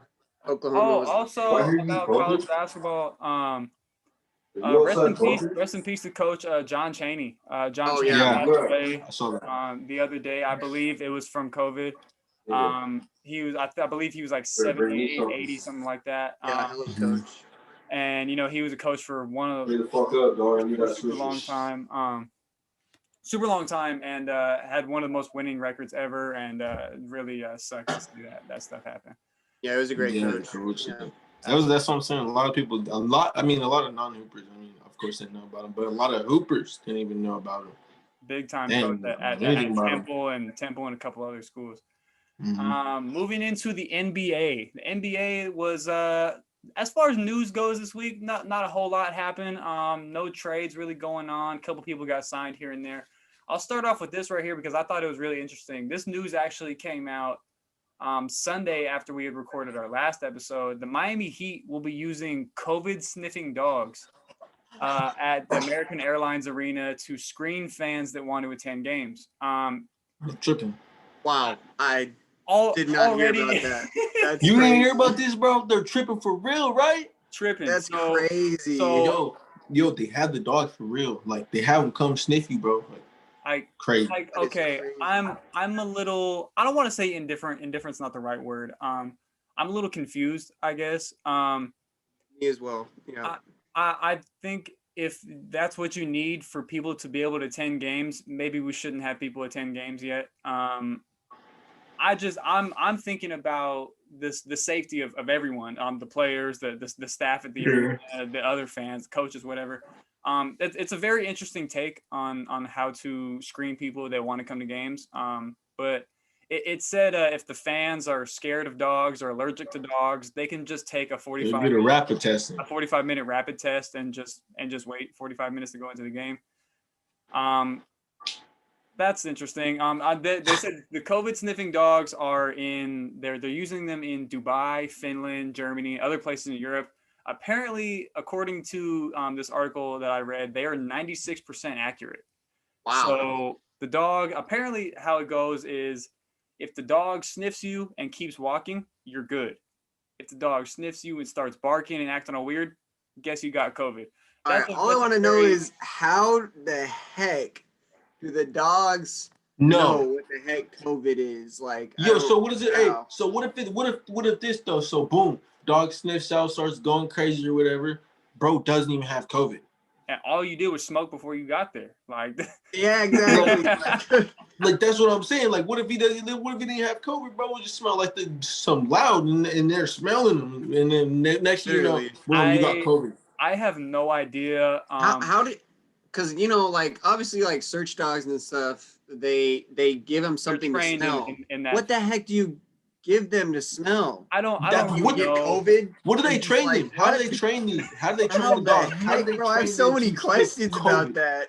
Oklahoma. Also about college basketball. Rest in peace to Coach John Chaney. John Chaney passed away the other day. I believe it was from COVID. He was, I believe he was like 78, 80, something like that. Yeah, hell of a coach. And he was a coach for super long time, and had one of the most winning records ever, and really sucks to see that stuff happen. Yeah, it was a great coach. Yeah. That's what I'm saying. A lot of non-hoopers. Of course they know about him, but a lot of hoopers didn't even know about him. Big time coach at Temple and a couple other schools. Mm-hmm. Moving into the NBA. The NBA was as far as news goes this week, not a whole lot happened. No trades really going on. A couple people got signed here and there. I'll start off with this right here because I thought it was really interesting. This news actually came out Sunday after we had recorded our last episode. The Miami Heat will be using COVID sniffing dogs at the American Airlines Arena to screen fans that want to attend games. Tripping. Wow. I did not hear about that. That's you didn't hear about this, bro? They're tripping for real, right? Tripping. That's crazy. Yo, they have the dogs for real. Like they have them come sniff you, bro. Crazy. Like okay, I'm a little. I don't want to say indifferent. Indifferent's not the right word. I'm a little confused, I guess. Me as well. Yeah. I think if that's what you need for people to be able to attend games, maybe we shouldn't have people attend games yet. I'm thinking about the safety of everyone, the players, the staff at the arena, the other fans, coaches, whatever. It's a very interesting take on how to screen people that want to come to games. But it said if the fans are scared of dogs or allergic to dogs, they can just take a 45-minute rapid test and just wait 45 minutes to go into the game. That's interesting. They said the COVID sniffing dogs are they're using them in Dubai, Finland, Germany, other places in Europe. Apparently, according to this article that I read, they are 96% accurate. Wow. So the dog, apparently how it goes is if the dog sniffs you and keeps walking, you're good. If the dog sniffs you and starts barking and acting all weird, guess you got COVID. All right, all I want to know is how the heck do the dogs know what the heck COVID is? Like, yo, so what is it? Hey, so what if this though? So boom, dog sniffs out, starts going crazy or whatever. Bro doesn't even have COVID. And all you did was smoke before you got there. Like, yeah, exactly. Like that's what I'm saying. Like, what if he doesn't? What if he didn't have COVID, bro? It just smell like some loud, and they're smelling them, and then next thing you know, boom, you got COVID. I have no idea. How did? Because like obviously like search dogs and stuff, they give them something to smell. In that. What the heck do you give them to smell? I don't what know. COVID? What do they train them? How do they train these? How do they train the dog? How do they bro, I have so many questions about that.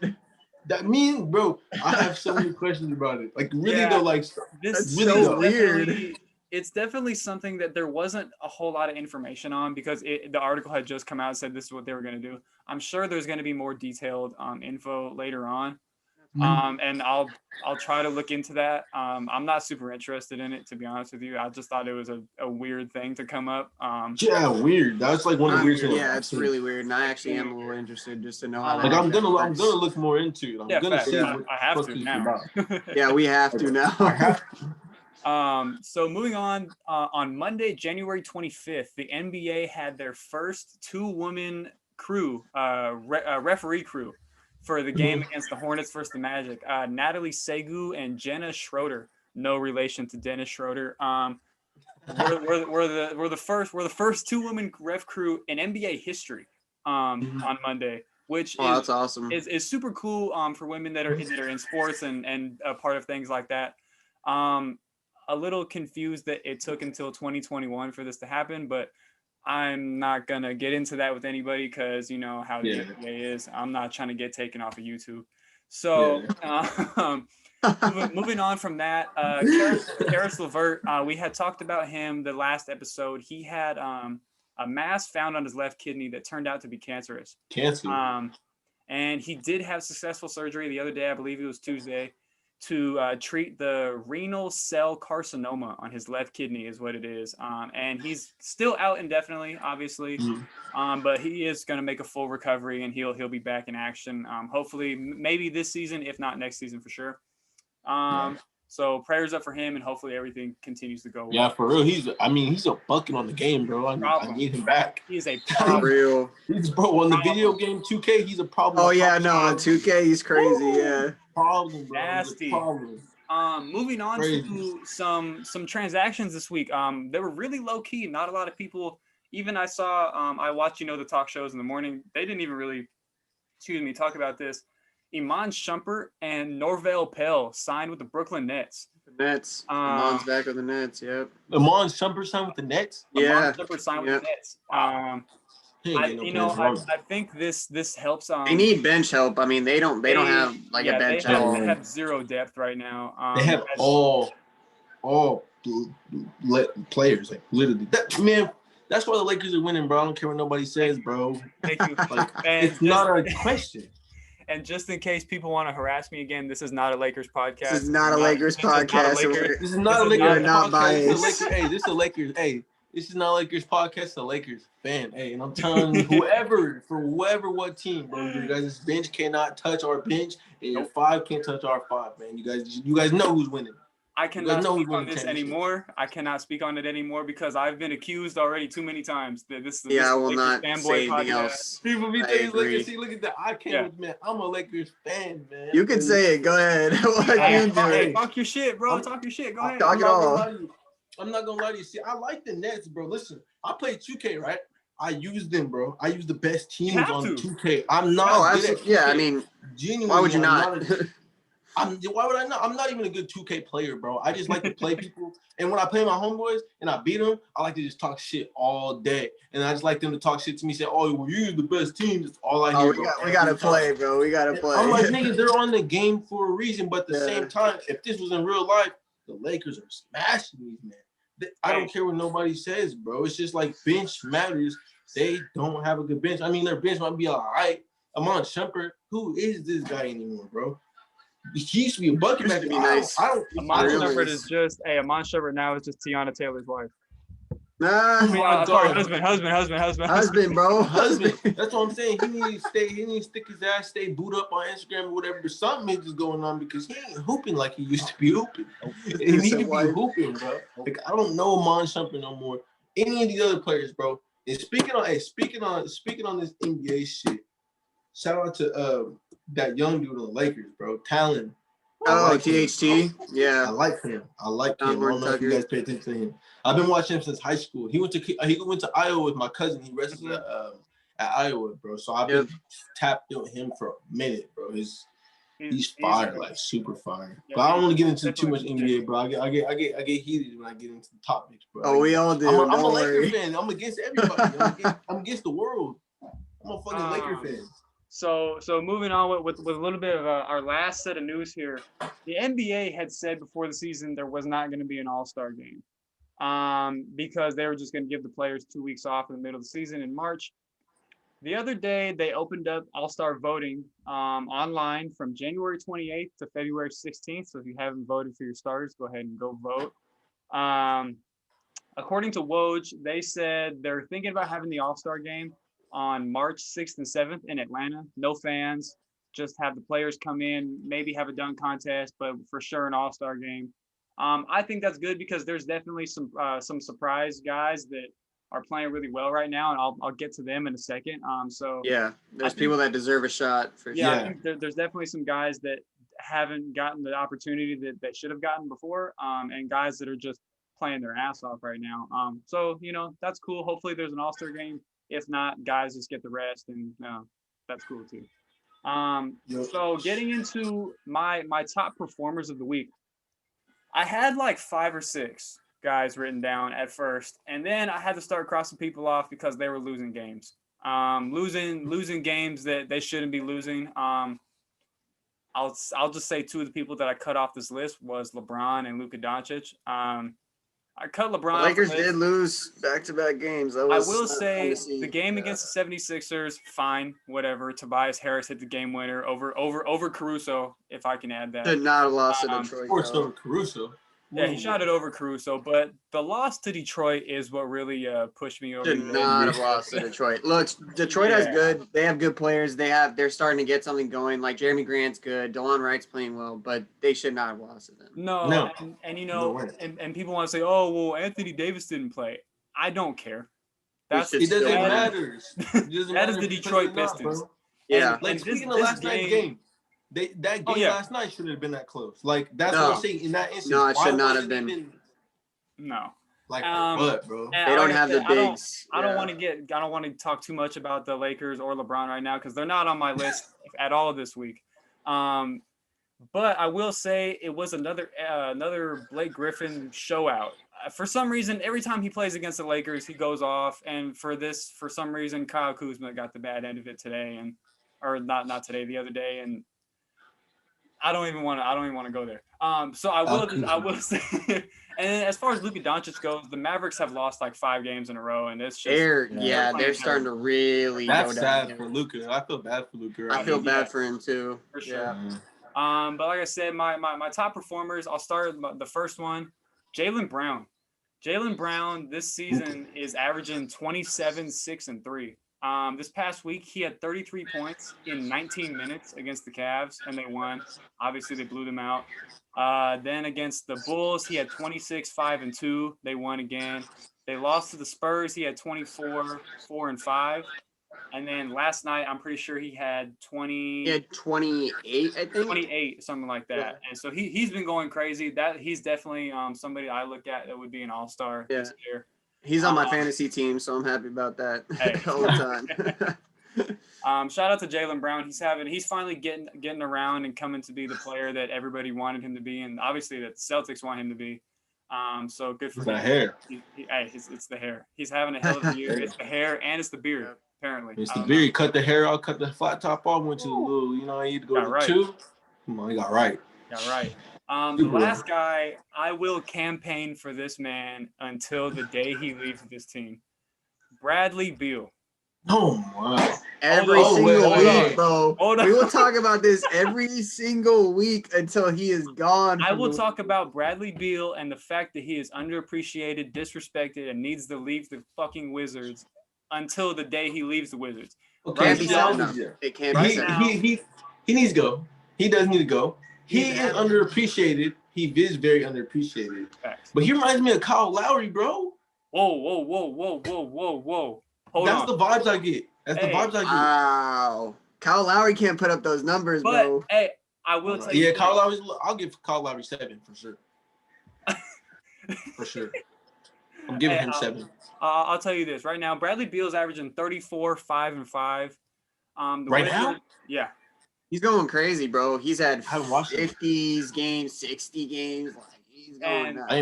That means, bro, I have so many questions about it. Like, really though, like, that's really so weird. It's definitely something that there wasn't a whole lot of information on because the article had just come out and said this is what they were going to do. I'm sure there's going to be more detailed info later on. And I'll try to look into that. I'm not super interested in it, to be honest with you. I just thought it was a weird thing to come up. Yeah, weird. That's like one of the weird things. Yeah, it's really weird, and I actually am a little interested just to know how. Like I'm gonna look more into it. I'm gonna see. I have to now. Yeah, we have to now. So moving on Monday, January 25th, the NBA had their first 2-woman crew, referee crew for the game against the Hornets versus the Magic. Natalie Segu and Jenna Schroeder, no relation to Dennis Schroeder. We're the first 2-woman ref crew in NBA history on Monday, which that's awesome. Is super cool for women that are in sports and a part of things like that. A little confused that it took until 2021 for this to happen, but I'm not gonna get into that with anybody because you know how the NBA is. I'm not trying to get taken off of YouTube. So moving on from that, Karis LeVert, we had talked about him the last episode. He had a mass found on his left kidney that turned out to be cancerous. And he did have successful surgery the other day, I believe it was Tuesday, to treat the renal cell carcinoma on his left kidney is what it is. And he's still out indefinitely, obviously, but he is going to make a full recovery and he'll be back in action. Hopefully, maybe this season, if not next season for sure. So prayers up for him and hopefully everything continues to go well. Yeah, for real. He's a bucket on the game, bro. I need him back. He's a real. He's on the video game 2K. He's a problem. Oh yeah, no, on 2K he's crazy. Woo! Yeah. Problem, bro. Nasty. Moving on to some transactions this week. They were really low key. Not a lot of people. Even I saw. I watch the talk shows in the morning. They didn't even really, talk about this. Iman Shumpert and Norvell Pell signed with the Brooklyn Nets. The Nets. Iman's back with the Nets. Yep. Iman Shumpert signed with the Nets. Iman Shumpert signed with the Nets. I think this helps. They need bench help. I mean, they don't have like a bench help. They have zero depth right now. They have all players, like literally. That's why the Lakers are winning, bro. I don't care what nobody says, bro. Thank you. It's not a question. And just in case people want to harass me again, this is not a Lakers podcast. This is not a Lakers podcast. This is not a Lakers podcast. Hey, this is a Lakers. Hey, this is not a Lakers podcast. It's a Lakers fan. Hey, and I'm telling you, what team, bro. You guys' bench cannot touch our bench, and your 5 can't touch our 5, man. You guys know who's winning. I cannot speak on this anymore. I cannot speak on it anymore because I've been accused already too many times that this is I will not say anything else. People be saying Lakers. See, look at that. I can't, man. I'm a Lakers fan, man. You can say it. Go ahead. Talk your shit, bro. Talk your shit. Go ahead. Talk it all. I'm not gonna lie to you. See, I like the Nets, bro. Listen, I play 2K, right? I use them, bro. I use the best teams on 2K. I'm not. I mean, genuinely, why would you not? Why would I not? I'm not even a good 2K player, bro. I just like to play people. And when I play my homeboys and I beat them, I like to just talk shit all day. And I just like them to talk shit to me, say, oh, well, you're the best team. That's all I hear. We got to play, bro. We got to play. I'm like, nigga, they're on the game for a reason. But at the same time, if this was in real life, the Lakers are smashing these, man. I don't care what nobody says, bro. It's just like bench matters. They don't have a good bench. I mean, their bench might be all right. Amon Shumpert, who is this guy anymore, bro? He used to be a bucket Used back to then. be nice. Amon Really Shumpert is. is just Amon Shumpert now is just Tiana Taylor's wife. Nah, Oh my Sorry, God. husband. bro. Husband. That's what I'm saying. He needs to stay. He needs to stick his ass, stay boot up on Instagram or whatever. There's something is going on because he ain't hooping like he used to be hooping. He needs to be hooping, bro. Like I don't know Amon Shumpert no more. Any of these other players, bro. And speaking on this NBA shit. Shout out to that young dude on the Lakers, bro. Talon. Oh, THT. Yeah. I like him. I don't know if you guys pay attention to him. I've been watching him since high school. He went to Iowa with my cousin. He wrestled at Iowa, bro. So I've been tapped on him for a minute, bro. He's fire, like super fire. Yeah, but I don't want to get into too much NBA, bro. I get heated when I get into the topics, bro. Oh, we all do. I'm a Laker fan. I'm against everybody. I'm against the world. I'm a fucking Laker fan. So moving on with a little bit of our last set of news here. The NBA had said before the season there was not going to be an All-Star game because they were just going to give the players 2 weeks off in the middle of the season in March. The other day, they opened up All-Star voting online from January 28th to February 16th. So if you haven't voted for your starters, go ahead and go vote. According to Woj, they said they're thinking about having the All-Star game on March 6th and 7th in Atlanta. No fans, just have the players come in, maybe have a dunk contest, but for sure an All-Star game. I think that's good because there's definitely some surprise guys that are playing really well right now, and I'll get to them in a second. There's people that deserve a shot for sure. I think there's definitely some guys that haven't gotten the opportunity that they should have gotten before, and guys that are just playing their ass off right now. So that's cool. Hopefully there's an All-Star game. If not, guys just get the rest, and that's cool too. So getting into my top performers of the week, I had like 5 or 6 guys written down at first, and then I had to start crossing people off because they were losing games, losing games that they shouldn't be losing. I'll just say 2 of the people that I cut off this list was LeBron and Luka Doncic. I cut LeBron. The Lakers did lose back-to-back games. I will say the game against the 76ers, fine, whatever. Tobias Harris hit the game winner over Caruso, if I can add that. Should not have lost to Detroit. Of course, over Caruso. Yeah, he shot it over Caruso, but the loss to Detroit is what really pushed me over. Should not have lost to Detroit. Look, Detroit has good. They have good players. They're starting to get something going. Like Jeremy Grant's good. DeLon Wright's playing well, but they should not have lost to them. No. And people want to say, oh well, Anthony Davis didn't play. I don't care. It doesn't matter. That is the Detroit Pistons. Yeah. Like speaking of last night's game. That game last night shouldn't have been that close. Like that's what I'm saying. In that instance, no, it should not have been. No. Like, but bro, they don't have the bigs. I don't want to talk too much about the Lakers or LeBron right now because they're not on my list at all this week. But I will say it was another Blake Griffin show out. For some reason, every time he plays against the Lakers, he goes off. And for some reason, Kyle Kuzma got the bad end of it today, or not today, the other day, and I don't even want to go there. So I will say, and as far as Luka Doncic goes, the Mavericks have lost like 5 games in a row, and it's just they're starting to really go down. That's sad for Luka. I feel bad for Luka. I feel bad for him too. For sure. Yeah. But like I said, my top performers. I'll start with the first one, Jaylen Brown. Jaylen Brown this season is averaging 27, 6, and 3. This past week, he had 33 points in 19 minutes against the Cavs, and they won. Obviously, they blew them out. Then against the Bulls, he had 26, 5, and 2. They won again. They lost to the Spurs. He had 24, 4, and 5. And then last night, I'm pretty sure he had 20. He had 28, I think. 28, something like that. Yeah. And so he's been going crazy. He's definitely somebody I look at that would be an all-star this year. He's on my fantasy team, so I'm happy about that all the time. Shout out to Jaylen Brown. He's finally getting around and coming to be the player that everybody wanted him to be, and obviously that the Celtics want him to be. So good for him. The hair. It's the hair. He's having a hell of a year. It's the hair and it's the beard. Apparently, it's the beard. Cut the hair off, cut the flat top off. Went to the little, I need to go to 2. Come on, he got right. Got right. The last guy, I will campaign for this man until the day he leaves this team. Bradley Beal. Oh my. Every Hold on, single hold week, on, bro. hold on. We will talk about this every single week until he is gone. I from will the talk league. about Bradley Beal and the fact that he is underappreciated, disrespected, and needs to leave the fucking Wizards until the day he leaves the Wizards. Okay, Can't Right be now- said enough. It can't Right be said. now- he needs to go. He does need to go. He He's is underappreciated. He is very underappreciated. Facts. But he reminds me of Kyle Lowry, bro. Whoa. Hold That's on. the vibes I get. That's the Hey, vibes I get. Wow. Kyle Lowry can't put up those numbers, But bro. hey, I will tell you. Yeah, this. Kyle Lowry. I'll give Kyle Lowry 7 for sure. For sure. I'm giving Hey, him 7. I'll tell you this right now. Bradley Beal's averaging 34, 5, and 5. The Right now? Yeah. He's going crazy, bro. He's had I haven't watched it. 50s games, 60 games. Like, he's going And- nuts. I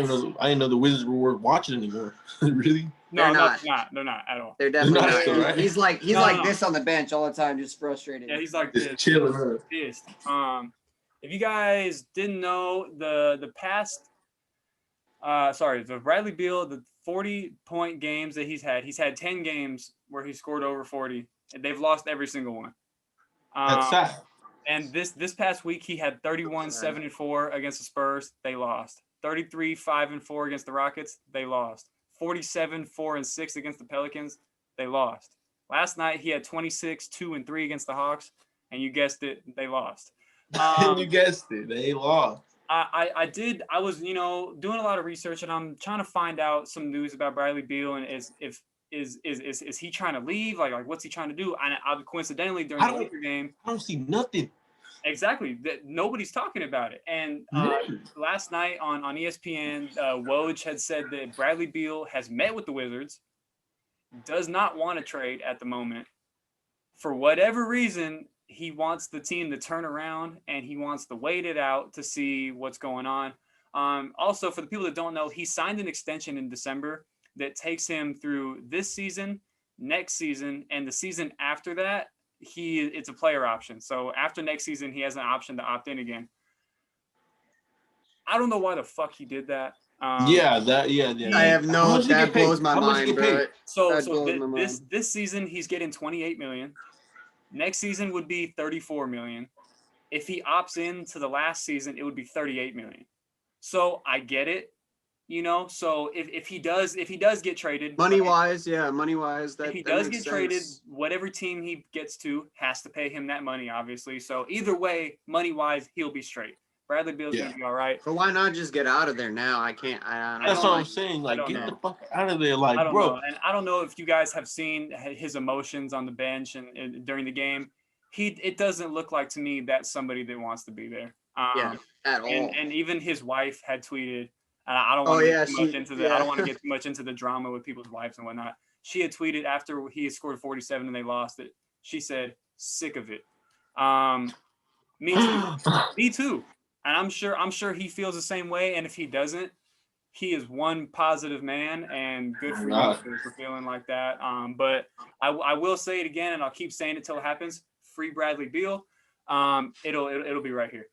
didn't know the Wizards were worth watching anymore. Really? No, They're not. They're not at all. They're definitely They're not. not, right? He's like No. this on the bench all the time, just frustrated. Yeah, he's like Just this. chilling, huh? Pissed. If you guys didn't know, the Bradley Beal, the 40-point games that he's had 10 games where he scored over 40, and they've lost every single one. That's sad. And this past week he had 31, 7, and 4 against the Spurs. They lost. 33, 5, and 4 against the Rockets. They lost. 47, 4, and 6 against the Pelicans. They lost. Last night he had 26, 2, and 3 against the Hawks, and you guessed it, they lost. You guessed it. They lost. I was doing a lot of research, and I'm trying to find out some news about Bradley Beal and is he trying to leave? Like what's he trying to do? And I coincidentally during the Laker game, I don't see nothing. exactly, that nobody's talking about it. And last night on ESPN, Woj had said that Bradley Beal has met with the Wizards, does not want to trade at the moment. For whatever reason, he wants the team to turn around and he wants to wait it out to see what's going on. Also, for the people that don't know, he signed an extension in December that takes him through this season, next season, and the season after that. It's a player option. So after next season, he has an option to opt in again. I don't know why the fuck he did that. Yeah. I have How no. much did he That get paid? blows my How much did he mind, get paid? bro. So That blows my mind. this season he's getting 28 million. Next season would be 34 million. If he opts in to the last season, it would be 38 million. So I get it, So if he does get traded, Money wise, that if he that does makes get traded, sense. whatever team he gets to has to pay him that money, obviously. So either way, money wise, he'll be straight. Bradley Beal's gonna be all right. But why not just get out of there now? I can't. I don't That's know. what I'm saying. Like, don't get know. the fuck out of there. I Like, don't bro. know, and I don't know if you guys have seen his emotions on the bench and during the game. It doesn't look like to me that's somebody that wants to be there. Yeah, at all. And even his wife had tweeted. And I don't Oh, want to yeah, get too much she- into the. yeah. I don't want to get too much into the drama with people's wives and whatnot. She had tweeted after he had scored 47 and they lost it. She said, "Sick of it." Me too. Me too. And I'm sure he feels the same way. And if he doesn't, he is one positive man, and good for you for feeling like that. But I will say it again, and I'll keep saying it till it happens. Free Bradley Beal. It'll be right here.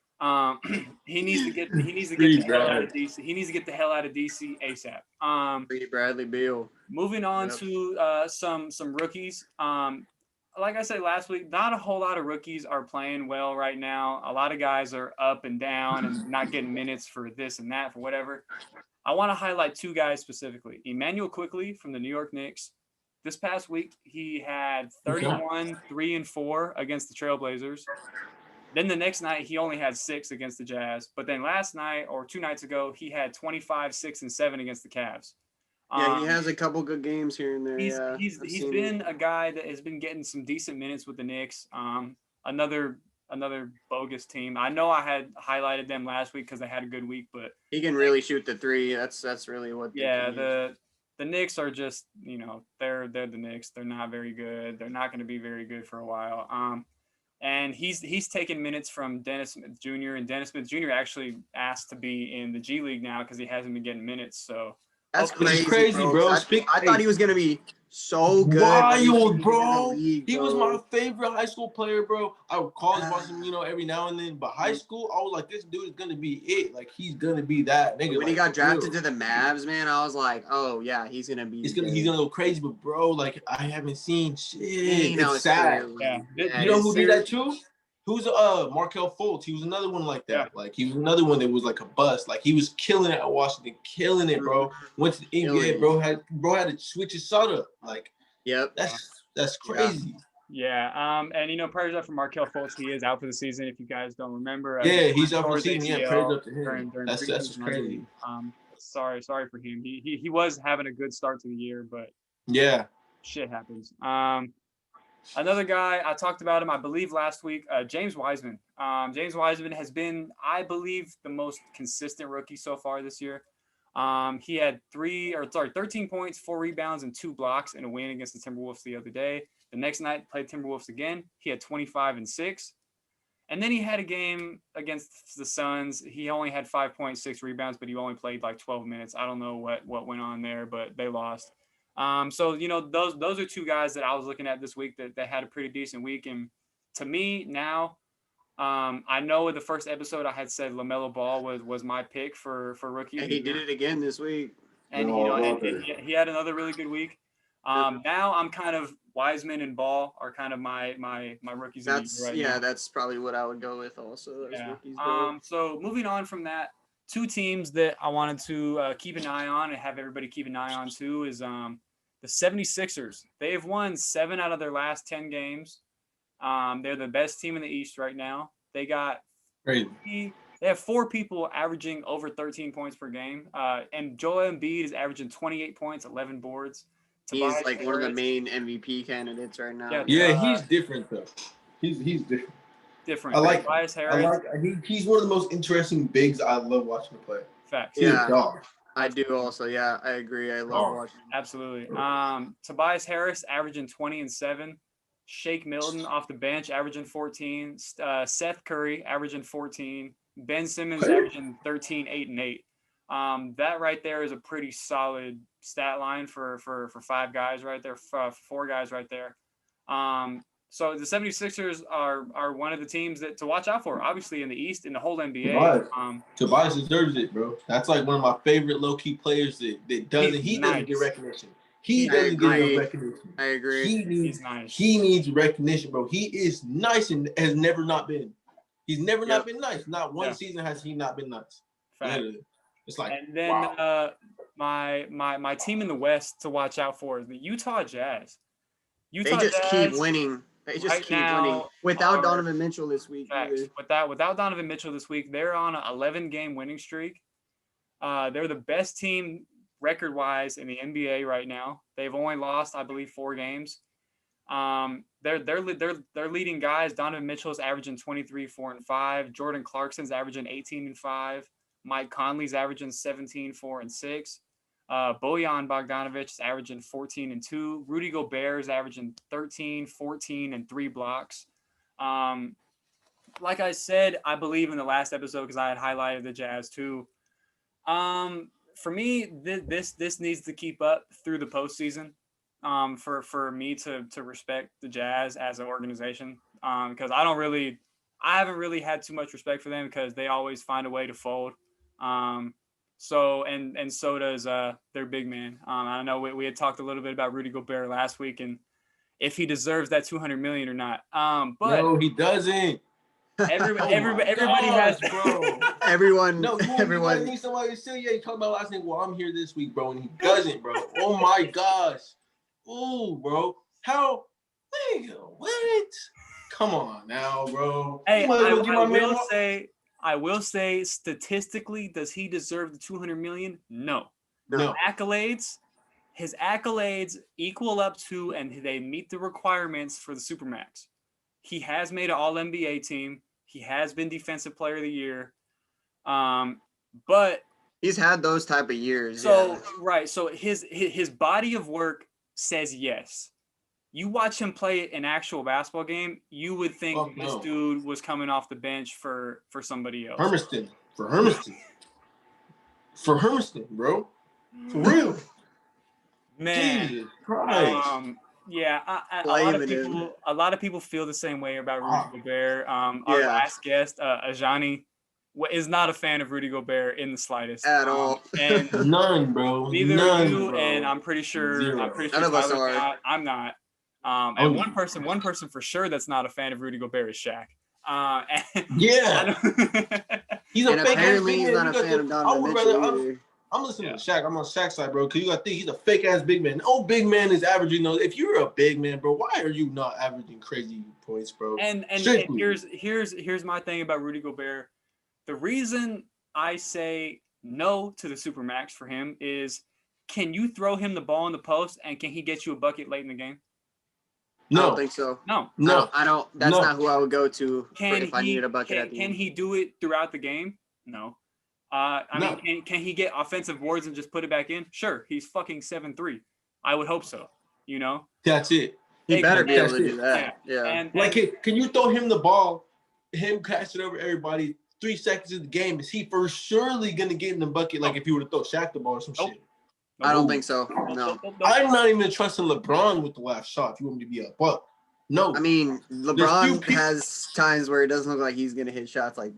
He needs to get the hell out of DC. He needs to get the hell out of DC ASAP. Free Bradley Beal. Moving on Yep. to some rookies. Like I said last week, not a whole lot of rookies are playing well right now. A lot of guys are up and down and not getting minutes for this and that, for whatever. I want to highlight two guys specifically. Emmanuel Quickley from the New York Knicks. This past week, he had 31, 3, and 4 against the Trailblazers. Then the next night, he only had 6 against the Jazz. But then last night, or 2 nights ago, he had 25, 6, and 7 against the Cavs. Yeah, he has a couple good games here and there. He's been a guy that has been getting some decent minutes with the Knicks. Another bogus team. I know I had highlighted them last week because they had a good week, but he can really shoot the three. That's really what. The Knicks are just, they're the Knicks. They're not very good. They're not going to be very good for a while. And he's taken minutes from Dennis Smith Jr. and Dennis Smith Jr. actually asked to be in the G League now because he hasn't been getting minutes. So That's Hopefully- Which is crazy, crazy, bro. bro. 'cause I thought he was gonna be so good. when he Wild, was in the bro. league, He was bro. my favorite high school player, bro. I would college watch him, every now and then. But high school, I was like, this dude is gonna be it. Like he's gonna be that nigga. When he like, got for drafted real. to the Mavs, man, I was like, oh yeah, he's gonna be. he's gonna go crazy. But bro, like I haven't seen shit. It's sad. Yeah. You know who did that too? Who's Markel Fultz? He was another one like that. Yeah. Like he was another one that was like a bust. Like he was killing it at Washington, killing it, bro. Went to the NBA, bro had to switch his shot up. Like Yep. that's crazy. Yeah. And prayers up for Markel Fultz. He is out for the season. If you guys don't remember. Yeah, he's out for the towards season. Yeah, ACL prayers up to him. during That's preseason, I crazy. believe. Sorry for him. He was having a good start to the year, but Yeah. shit happens. Another guy, I talked about him, I believe, last week, James Wiseman. James Wiseman has been, I believe, the most consistent rookie so far this year. He had 13 points, 4 rebounds, and 2 blocks in a win against the Timberwolves the other day. The next night, played Timberwolves again. He had 25 and 6. And then he had a game against the Suns. He only had 5.6 rebounds, but he only played like 12 minutes. I don't know what went on there, but they lost. So those are two guys that I was looking at this week that had a pretty decent week. And to me now, I know in the first episode I had said LaMelo Ball was my pick for rookie. And he did it again this week. And he had another really good week. Now I'm kind of Wiseman and Ball are kind of my rookies. That's right now. That's probably what I would go with also. Yeah. Rookies, So moving on from that, 2 teams that I wanted to keep an eye on and have everybody keep an eye on too is the 76ers. They've won 7 out of their last 10 games. They're the best team in the East right now. They got They have 4 people averaging over 13 points per game. And Joel Embiid is averaging 28 points, 11 boards. He's Tobias like one of the Harris, main MVP candidates right now. Yeah, he's different though. He's different. I like Tobias Harris. He's one of the most interesting bigs. I love watching him play. Facts. Yeah, I do also. Yeah, I agree. I love watching him. Absolutely. Tobias Harris averaging 20 and 7. Shake Milton off the bench averaging 14. Seth Curry averaging 14. Ben Simmons averaging 13, 8, and 8. That right there is a pretty solid stat line for 5 guys right there, 4 guys right there. So the 76ers are one of the teams to watch out for, obviously, in the East, in the whole NBA. Tobias deserves it, bro. That's like one of my favorite low-key players that doesn't get recognition. He doesn't get recognition. I agree. He's nice. He needs recognition, bro. He is nice and has never not been. He's never not been nice. Not one season has he not been nice. It's like, and then my team in the West to watch out for is the Utah Jazz. They just keep winning. They just keep winning without Donovan Mitchell this week. Without Donovan Mitchell this week, they're on an 11-game winning streak. They're the best team record-wise in the NBA right now. They've only lost, I believe, 4 games. Their leading guys, Donovan Mitchell's averaging 23, 4, and 5. Jordan Clarkson's averaging 18 and 5. Mike Conley's averaging 17, 4, and 6. Bojan Bogdanovic is averaging 14 and 2. Rudy Gobert is averaging 13, 14, and 3 blocks. Like I said, I believe in the last episode because I had highlighted the Jazz too. For me, this needs to keep up through the postseason. For me to respect the Jazz as an organization, because I haven't really had too much respect for them because they always find a way to fold. So does their big man. I know we had talked a little bit about Rudy Gobert last week and if he deserves that $200 million or not. But no, he doesn't. Everybody has, bro. Everyone. needs somebody to say, yeah, you talking about last night. Well, I'm here this week, bro, and he doesn't, bro. Oh my gosh. Ooh, bro. How? What? Come on now, bro. Hey, I will say, statistically, does he deserve the $200 million? No. His accolades equal up to, and they meet the requirements for the Supermax. He has made an All-NBA team. He has been Defensive Player of the Year. But he's had those type of years. So his body of work says yes. You watch him play an actual basketball game, you would think this dude was coming off the bench for somebody else. For Hermiston, bro. For real. Man. Jesus Christ. Yeah, a lot of people feel the same way about Rudy Gobert. Our last guest, Ajani, is not a fan of Rudy Gobert in the slightest at all. And none, bro. Neither none, are you, bro. and I'm pretty sure. Zero. I'm pretty sure None of us Tyler's are. not. I'm not. And one person for sure that's not a fan of Rudy Gobert is Shaq. Yeah. He's a fake ass big man. He's not a fan of Donovan Mitchell. I'm listening to Shaq. I'm on Shaq's side, bro. Because you got to think he's a fake ass big man. No big man is averaging those. If you're a big man, bro, why are you not averaging crazy points, bro? And here's my thing about Rudy Gobert. The reason I say no to the Supermax for him is, can you throw him the ball in the post and can he get you a bucket late in the game? No. I don't think so. No. I don't. That's not who I would go to if I needed a bucket at the end. Can he do it throughout the game? No. I mean, can he get offensive boards and just put it back in? Sure. He's fucking 7'3". I would hope so. You know? That's it. He better be able to do that. Yeah. And can you throw him the ball, him catch it over everybody, 3 seconds in the game? Is he for surely going to get in the bucket like if he were to throw Shaq the ball or some shit? I don't think so. No. I'm not even trusting LeBron with the last shot if you want me to be a buck. No. I mean, LeBron has times where it doesn't look like he's going to hit shots like,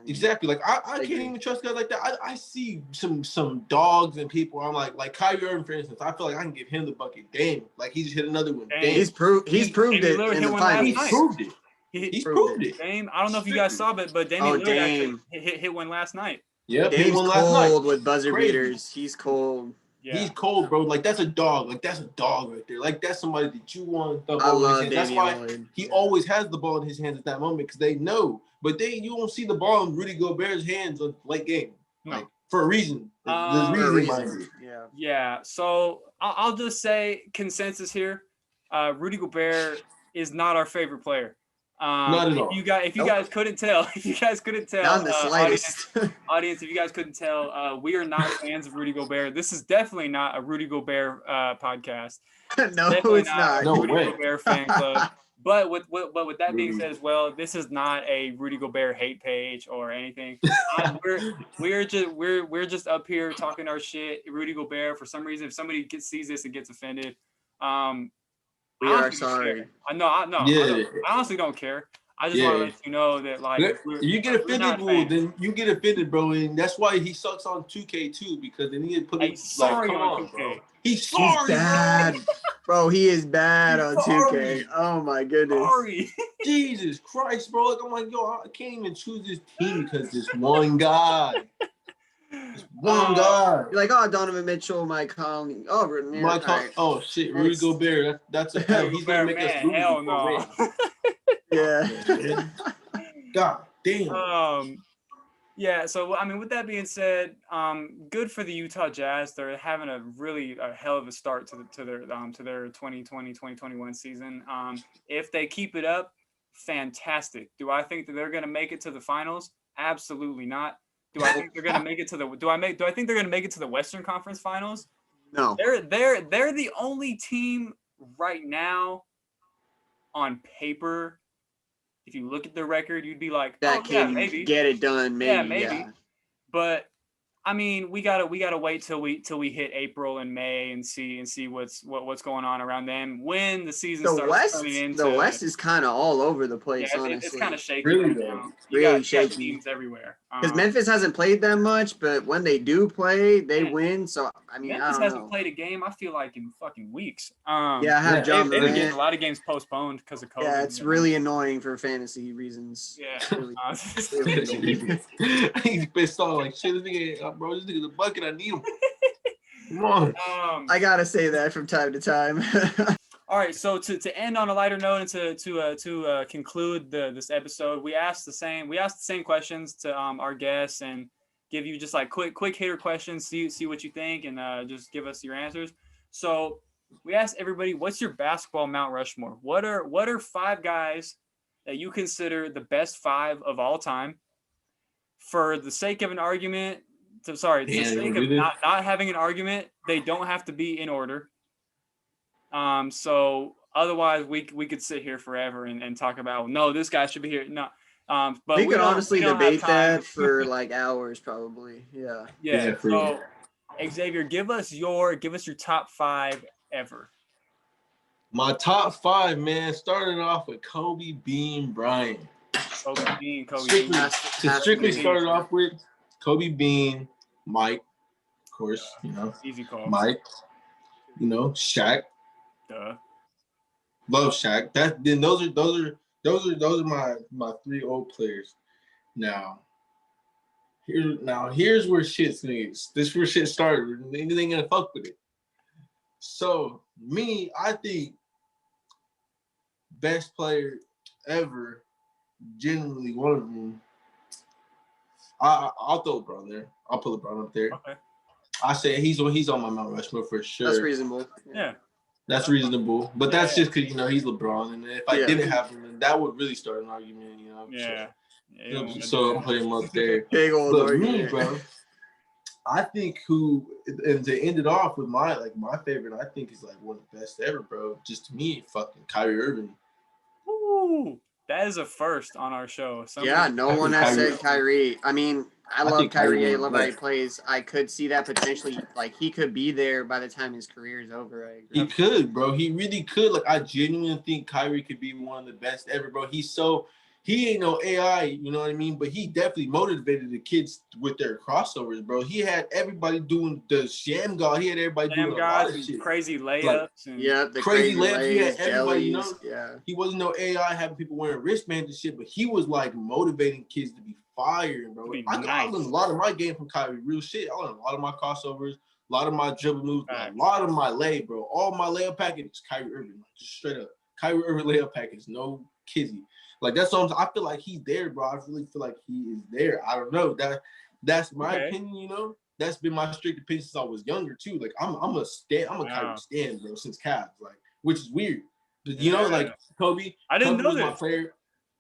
Exactly. Like, I can't even trust guys like that. I see some dogs and people. I'm like Kyrie Irving, for instance. I feel like I can give him the bucket. Damn. Like, he just hit another one. Damn. He's proved it in the finals. He's proved it. He's proved it. Dame, I don't know if you guys saw it, but Damian Lillard actually hit one last night. Yeah, Dame's cold with buzzer beaters. He's cold. Yeah. He's cold, bro. Like, that's a dog. Like, that's a dog right there. Like, that's somebody that you want to throw over his hands. That's why he always has the ball in his hands at that moment, because they know. But you won't see the ball in Rudy Gobert's hands on late game. Like, for a reason. There's reason behind it. Yeah. So I'll just say consensus here. Rudy Gobert is not our favorite player. Not at all. If you guys couldn't tell, not the slightest. audience, if you guys couldn't tell, we are not fans of Rudy Gobert. This is definitely not a Rudy Gobert podcast. No, definitely it's not. No Rudy way. Gobert fan club. But with that being said as well, this is not a Rudy Gobert hate page or anything. We're just up here talking our shit. Rudy Gobert, for some reason, if somebody sees this and gets offended, we are sorry. I honestly don't care. I just want to let you know that, like, you get offended, then you get offended, bro, and that's why he sucks on 2K too, because then he put He's sorry on 2K. Bro. He's sorry. He's bad, bro. He is bad on 2K. Oh my goodness. Sorry. Jesus Christ, bro. Like, I'm like, yo, I can't even choose this team because this one guy. One guy. You're like, oh, Donovan Mitchell, Mike Conley. Oh shit, Rudy Gobert. That's a hell. He's gonna make us lose. Hell no. Yeah. God damn. Yeah. So I mean, with that being said, good for the Utah Jazz. They're having a hell of a start to their 2020-2021 season. If they keep it up, fantastic. Do I think that they're gonna make it to the finals? Absolutely not. Do I think they're gonna make it to the? Do I think they're gonna make it to the Western Conference Finals? No. They're the only team right now on paper. If you look at the record, you'd be like, that can maybe get it done. Maybe. Yeah, maybe. Yeah. But I mean, we gotta wait till we hit April and May and see what's going on around them when the season starts turning into. The West is kind of all over the place. Yeah, honestly, it's kind of shaky really right now. Really you shaky. got teams everywhere. Because Memphis hasn't played that much, but when they do play, they win. So I mean, Memphis I don't hasn't know. played a game. I feel like in fucking weeks. I have John They've been Morant. getting a lot of games postponed because of COVID. Yeah, it's really annoying for fantasy reasons. Yeah. Really. He's pissed off. Like, shit, this nigga's a bucket. I need him. Come on. I gotta say that from time to time. All right, so to end on a lighter note and to conclude this episode, we asked the same questions to our guests and give you just like quick hitter questions, see what you think, and just give us your answers. So we asked everybody, what's your basketball Mount Rushmore? What are 5 guys that you consider the best 5 of all time? For the sake of an argument, for the sake of not having an argument, they don't have to be in order. So otherwise we could sit here forever and talk about, no, this guy should be here. No. But we could honestly debate that for like hours probably. Yeah. So Xavier, give us your top 5 ever. My top 5, man, starting off with Kobe Bean Bryant. Kobe Bean. Strictly started off with Kobe Bean, Mike, of course, easy call. Mike, Shaq. Duh. Love Shaq. Those are my 3 old players. Here's where shit's gonna. This where shit started. Anything gonna fuck with it. So I think best player ever, genuinely one of them. I'll throw LeBron there. I'll put LeBron up there. Okay. I say he's on my Mount Rushmore for sure. That's reasonable. Yeah. That's reasonable. But that's just because he's LeBron, and if I didn't have him, then that would really start an argument. Yeah. So I'm putting him up there. Big old argument. Me, bro. I think and to end it off with my favorite, I think is one of the best ever, bro. Just to me, fucking Kyrie Irving. Ooh, that is a first on our show. No one has said Kyrie. I mean, I love Kyrie. I love how he plays. I could see that potentially, he could be there by the time his career is over. I agree. He could, bro. He really could. I genuinely think Kyrie could be one of the best ever, bro. He ain't no AI, you know what I mean? But he definitely motivated the kids with their crossovers, bro. He had everybody doing the sham god. He had everybody doing a lot of shit. Crazy layups. The crazy layups. He had everybody, jellies, He wasn't no AI having people wearing wristbands and shit, but he was motivating kids to be fired, bro. I learned a lot of my game from Kyrie, real shit. I learned a lot of my crossovers, a lot of my dribble moves, a lot of my lay, bro. All my layup packages, Kyrie Irving, just straight up. Kyrie Irving layup package, no kizzy. That's what I feel like he's there, bro. I really feel like he is there. I don't know. That's my opinion, That's been my strict opinion since I was younger too. I'm a Kyrie stan, bro, since Cavs, which is weird. But Kobe. I didn't know that. My player.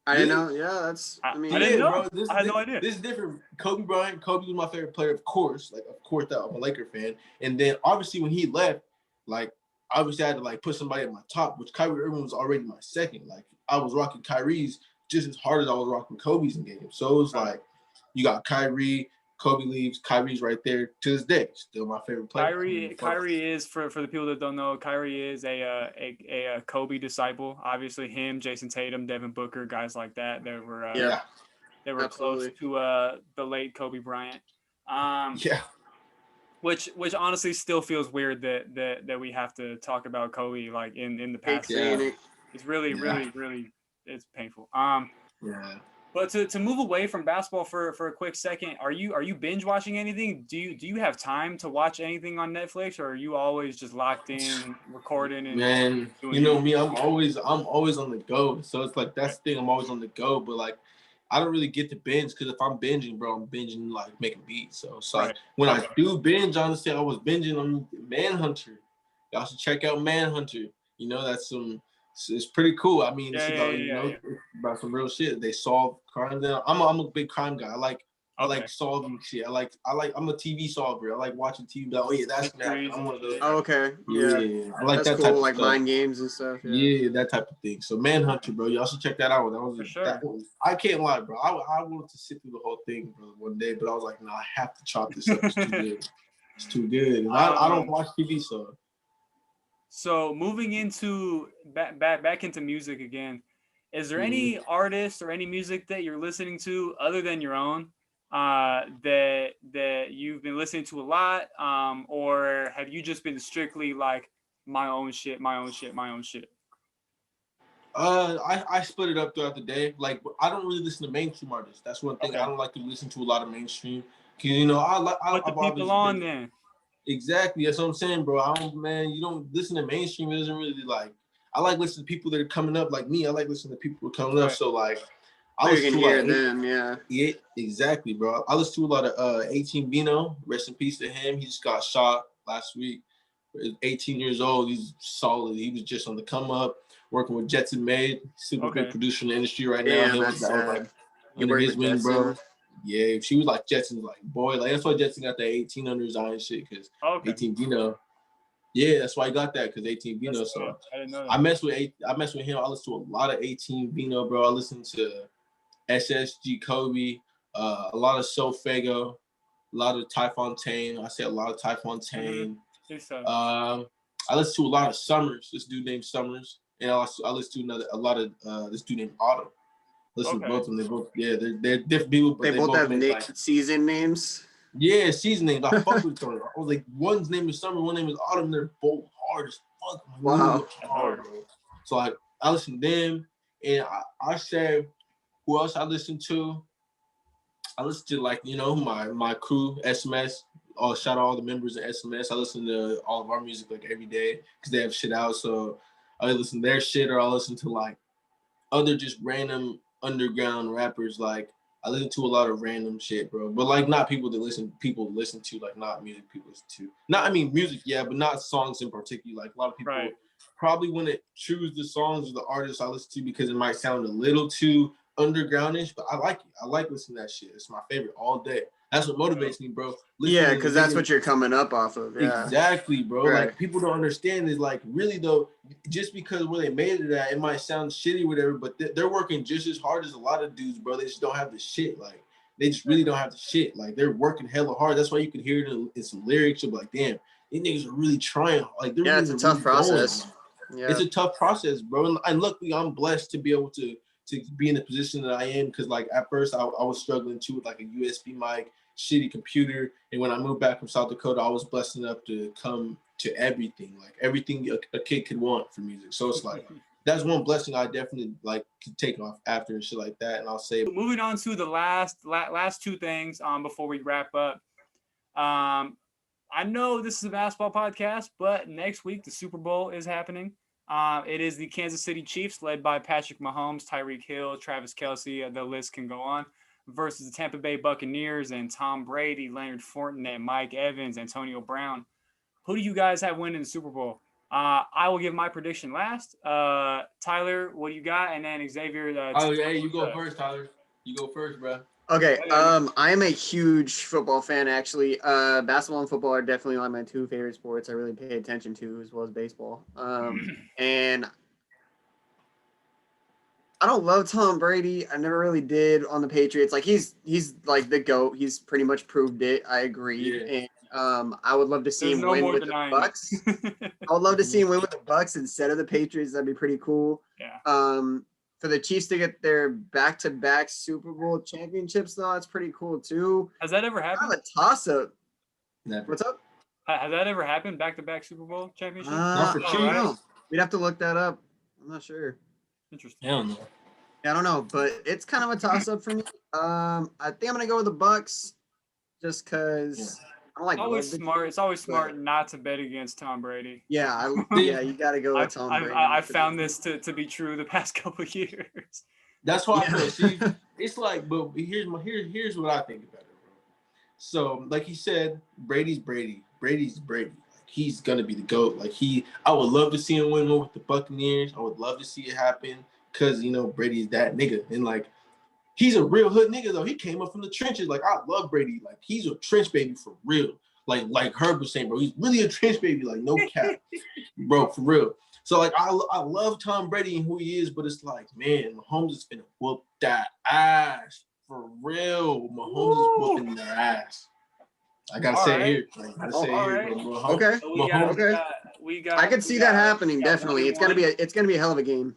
I didn't know. Yeah, that's. I didn't know. Bro, I had no idea. This is different. Kobe Bryant. Kobe was my favorite player, of course. Of course, that I'm a Laker fan. And then obviously when he left, obviously I had to put somebody at my top, which Kyrie Irving was already my second. I was rocking Kyrie's just as hard as I was rocking Kobe's in games. So it was you got Kyrie, Kobe leaves, Kyrie's right there to this day. Still my favorite player. Kyrie is for the people that don't know, Kyrie is a Kobe disciple. Obviously him, Jason Tatum, Devin Booker, guys like that. They were close to the late Kobe Bryant. Which honestly still feels weird that we have to talk about Kobe in the past. It's really it's painful. But to move away from basketball for a quick second, are you binge watching anything? Do you have time to watch anything on Netflix, or are you always just locked in, recording and doing me, I'm always on the go. So it's that's the thing, I'm always on the go, but I don't really get to binge because if I'm binging, bro, I'm binging making beats. So it's when I do binge, honestly, I was binging on Manhunter. Y'all should check out Manhunter. That's it's pretty cool. I mean, it's about some real shit. They solve crimes. I'm a big crime guy. I like solving shit. I'm a TV solver. I like watching TV. That's me. I'm one of those. Oh, okay. Yeah. I like that's that cool, type of mind games and stuff. Yeah, that type of thing. So Manhunter, bro, y'all should check that out. That was I can't lie, bro. I wanted to sit through the whole thing, bro, one day, but I was like, no, I have to chop this up. It's too good. It's too good. And I don't watch TV, so. So moving into back into music again, is there any artists or any music that you're listening to other than your own that you've been listening to a lot, or have you just been strictly my own shit? I split it up throughout the day. I don't really listen to mainstream artists. That's one thing. I don't like to listen to a lot of mainstream because Put the people on then. Exactly, that's what I'm saying, bro. You don't listen to mainstream. It doesn't really I like listening to people that are coming up like me. I like listening to people who are coming up. So I listen to hear them, Yeah, exactly, bro. I listen to a lot of 18 Vino. Rest in peace to him. He just got shot last week. He's 18 years old. He's solid. He was just on the come up, working with Jetson Made, super big producer in the industry right now. That was under his wing, bro. Yeah, she was Jetson's boy. That's why Jetson got that 18 under his eye and shit, because 18 Vino. Yeah, that's why I got that, because 18 Vino. So I didn't know that. I mess with him. I listen to a lot of 18 Vino, bro. I listen to SSG Kobe, a lot of Sofago. A lot of Ty Fontaine. I say a lot of Ty Fontaine. So. I listen to a lot of Summers. This dude named Summers, and I listen to a lot of this dude named Autumn. Listen to both of them. They both, they're different people, but They both have like, season names. Yeah, season names. I fuck with them. I was like, one's name is Summer, one name is Autumn. They're both hard as fuck. Wow. Hard, bro. So I listen to them, and I say, who else I listen to? I listen to like, you know, my crew, SMS. Shout out all the members of SMS. I listen to all of our music like every day because they have shit out. So I listen to their shit, or I listen to like other just random underground rappers. Like I listen to a lot of random shit, bro. But like not people listen to, like not music people listen to. Not, I mean music, yeah, but not songs in particular. Like a lot of people probably want to choose the songs or the artists I listen to because it might sound a little too undergroundish, but I like it. I like listening to that shit. It's my favorite all day. That's what motivates me, bro. Yeah, because that's what you're coming up off of. Yeah. Exactly, bro. Right. Like people don't understand is like really though, just because where they made it at, it might sound shitty, or whatever, but they're working just as hard as a lot of dudes, bro. They just don't have the shit. Like they just really don't have the shit. Like they're working hella hard. That's why you can hear it in some lyrics. You'll be like, damn, these niggas are really trying. Like they're it's a tough process. Yeah, it's a tough process, bro. And luckily, I'm blessed to be able to be in the position that I am because like at first I was struggling too with like a USB mic, shitty computer, and when I moved back from South Dakota, I was blessed enough to come to everything a kid could want for music. So it's like that's one blessing I definitely like could take off after and shit like that. And I'll say, moving on to the last two things before we wrap up. I know this is a basketball podcast, but next week the Super Bowl is happening. It is the Kansas City Chiefs, led by Patrick Mahomes, Tyreek Hill, Travis Kelce, the list can go on, versus the Tampa Bay Buccaneers and Tom Brady, Leonard Fournette, Mike Evans, Antonio Brown. Who do you guys have winning the Super Bowl? I will give my prediction last. Tyler, what do you got? And then Xavier. You go first, Tyler. You go first, bro. Okay. I am a huge football fan, actually. Basketball and football are definitely like my two favorite sports I really pay attention to, as well as baseball. And I don't love Tom Brady. I never really did on the Patriots. Like he's like the GOAT. He's pretty much proved it. I agree. Yeah. And I would love to see him win with the Bucks. I would love to see him win with the Bucks instead of the Patriots. That'd be pretty cool. Yeah. For the Chiefs to get their back-to-back Super Bowl championships, though, that's pretty cool too. Has that ever happened? Kind of a toss-up. Never. What's up? Has that ever happened? Back-to-back Super Bowl championships? Not for Chiefs. Right. We'd have to look that up. I'm not sure. Interesting. Hell no. I don't know, but it's kind of a toss-up for me. I think I'm gonna go with the Bucks, just because I don't like. It's always smart not to bet against Tom Brady. Yeah, you got to go with Tom Brady. I found this to be true the past couple of years. That's why I feel. See, it's like, but here's what I think about it, bro. So, like he said, Brady's Brady. Brady's Brady. Like, he's gonna be the GOAT. Like I would love to see him win one with the Buccaneers. I would love to see it happen because Brady's that nigga, and like he's a real hood nigga though. He came up from the trenches. Like I love Brady. Like he's a trench baby for real. Like Herb was saying, bro, he's really a trench baby. Like no cap, bro, for real. So like I love Tom Brady and who he is, but it's like, man, Mahomes is gonna whoop that ass for real. Mahomes is whooping their ass. I gotta say it here. Like, I gotta say it here, bro. Okay. So we got. I can see that happening. Definitely, it's gonna be a hell of a game.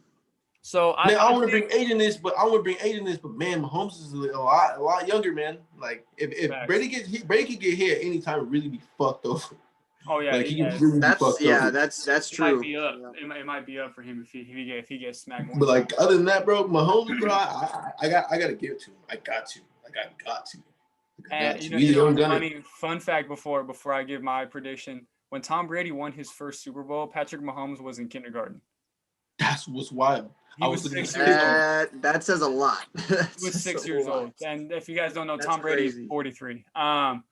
So I want to bring Aiden in this, but man, Mahomes is a lot younger, man. Like if Brady could get hit at any time and really be fucked over. Oh yeah, like, really that's true. It might be up. It might be up for him if he gets smacked. But like other than that, bro, Mahomes, bro, I gotta give it to him. I got to. And fun fact before I give my prediction, when Tom Brady won his first Super Bowl, Patrick Mahomes was in kindergarten. That's what's wild. He was 6 years old. That says a lot. He was 6 years old. And if you guys don't know, Tom Brady is 43. As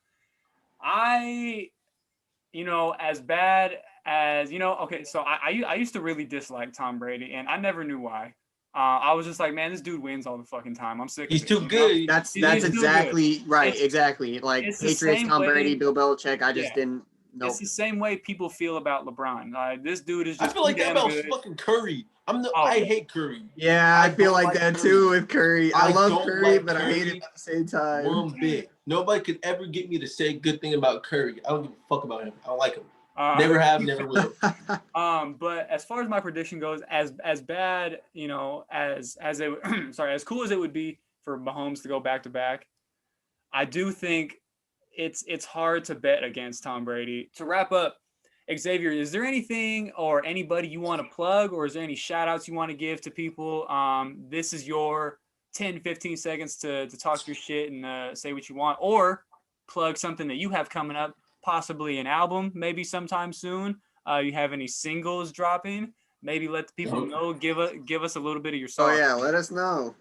bad as, okay, so I used to really dislike Tom Brady, and I never knew why. I was just like, man, this dude wins all the fucking time. I'm sick of it. He's too good. That's exactly right. Exactly. Like Patriots, Tom Brady, Bill Belichick, I just didn't know. It's the same way people feel about LeBron. This dude is just I feel like that about fucking Curry. I hate Curry. Yeah, I feel like that too with Curry. I love Curry, but I hate him at the same time. One bit. Nobody could ever get me to say a good thing about Curry. I don't give a fuck about him. I don't like him. Never have, never will. But as far as my prediction goes, as bad, you know, as it sorry, as cool as it would be for Mahomes to go back to back, I do think it's hard to bet against Tom Brady. To wrap up, Xavier, is there anything or anybody you want to plug, or is there any shout outs you want to give to people? This is your 10, 15 seconds to talk your shit and say what you want, or plug something that you have coming up, possibly an album, maybe sometime soon. You have any singles dropping? Maybe let the people know. Give us a little bit of your song. Oh yeah, let us know.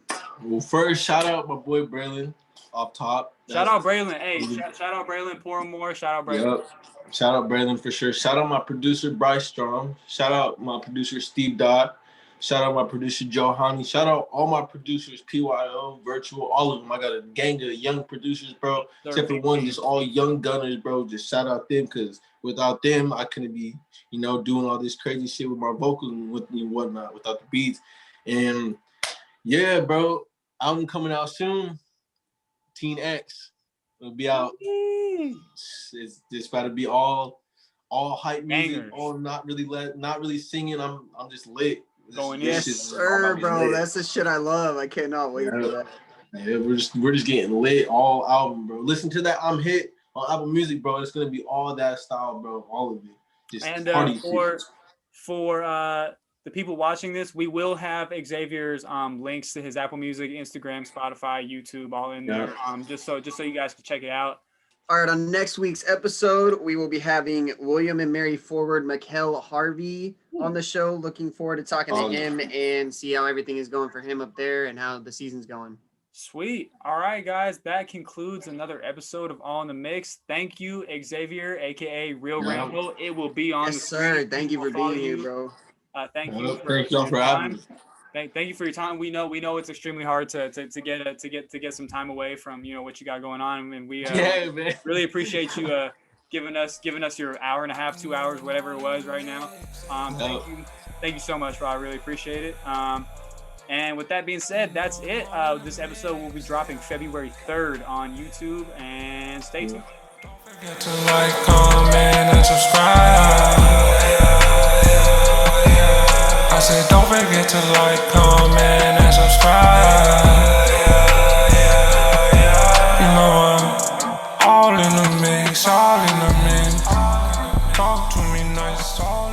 Well, first, shout out my boy Braylon off top. Shout out Braylon. Hey, shout out Braylon. Pour more. Shout out Braylon. Yep. Shout out Braylon for sure. Shout out my producer Bryce Strong. Shout out my producer Steve Dodd. Shout out my producer Joe Honey. Shout out all my producers, PYO, Virtual, all of them. I got a gang of young producers, bro. Except for one, just all young gunners, bro. Just shout out them, because without them, I couldn't be, you know, doing all this crazy shit with my vocals and whatnot, without the beats. And yeah, bro, album coming out soon. Teen X. It'll be out. It's just about to be all hype music, all not really singing. I'm just lit. Going yes, sir, bro. That's the shit I love. I cannot wait for that. Yeah, we're just getting lit all album, bro. Listen to that I'm Hit on Apple Music, bro. It's gonna be all that style, bro. All of it. Just and for the people watching this, we will have Xavier's links to his Apple Music, Instagram, Spotify, YouTube, all in there. Just so you guys can check it out. All right, on next week's episode, we will be having William and Mary forward Mikel Harvey on the show. Looking forward to talking to him and see how everything is going for him up there and how the season's going. Sweet. All right, guys, that concludes another episode of All in the Mix. Thank you, Xavier, aka Real Rambo. It will be on the screen. Yes, sir. Thank you for being here, bro. Thank you. Thank y'all for having me. Thank you for your time. We know it's extremely hard to get some time away from, you know, what you got going on, and we really appreciate you giving us your hour and a half, 2 hours, whatever it was right now. Thank you so much, bro. I really appreciate it. And with that being said, that's it. This episode will be dropping February 3rd on YouTube, and stay tuned. Don't forget to like, comment, and subscribe. I said don't forget to like, comment, and subscribe. You know I'm all in the mix, all in the mix. Talk to me nice, all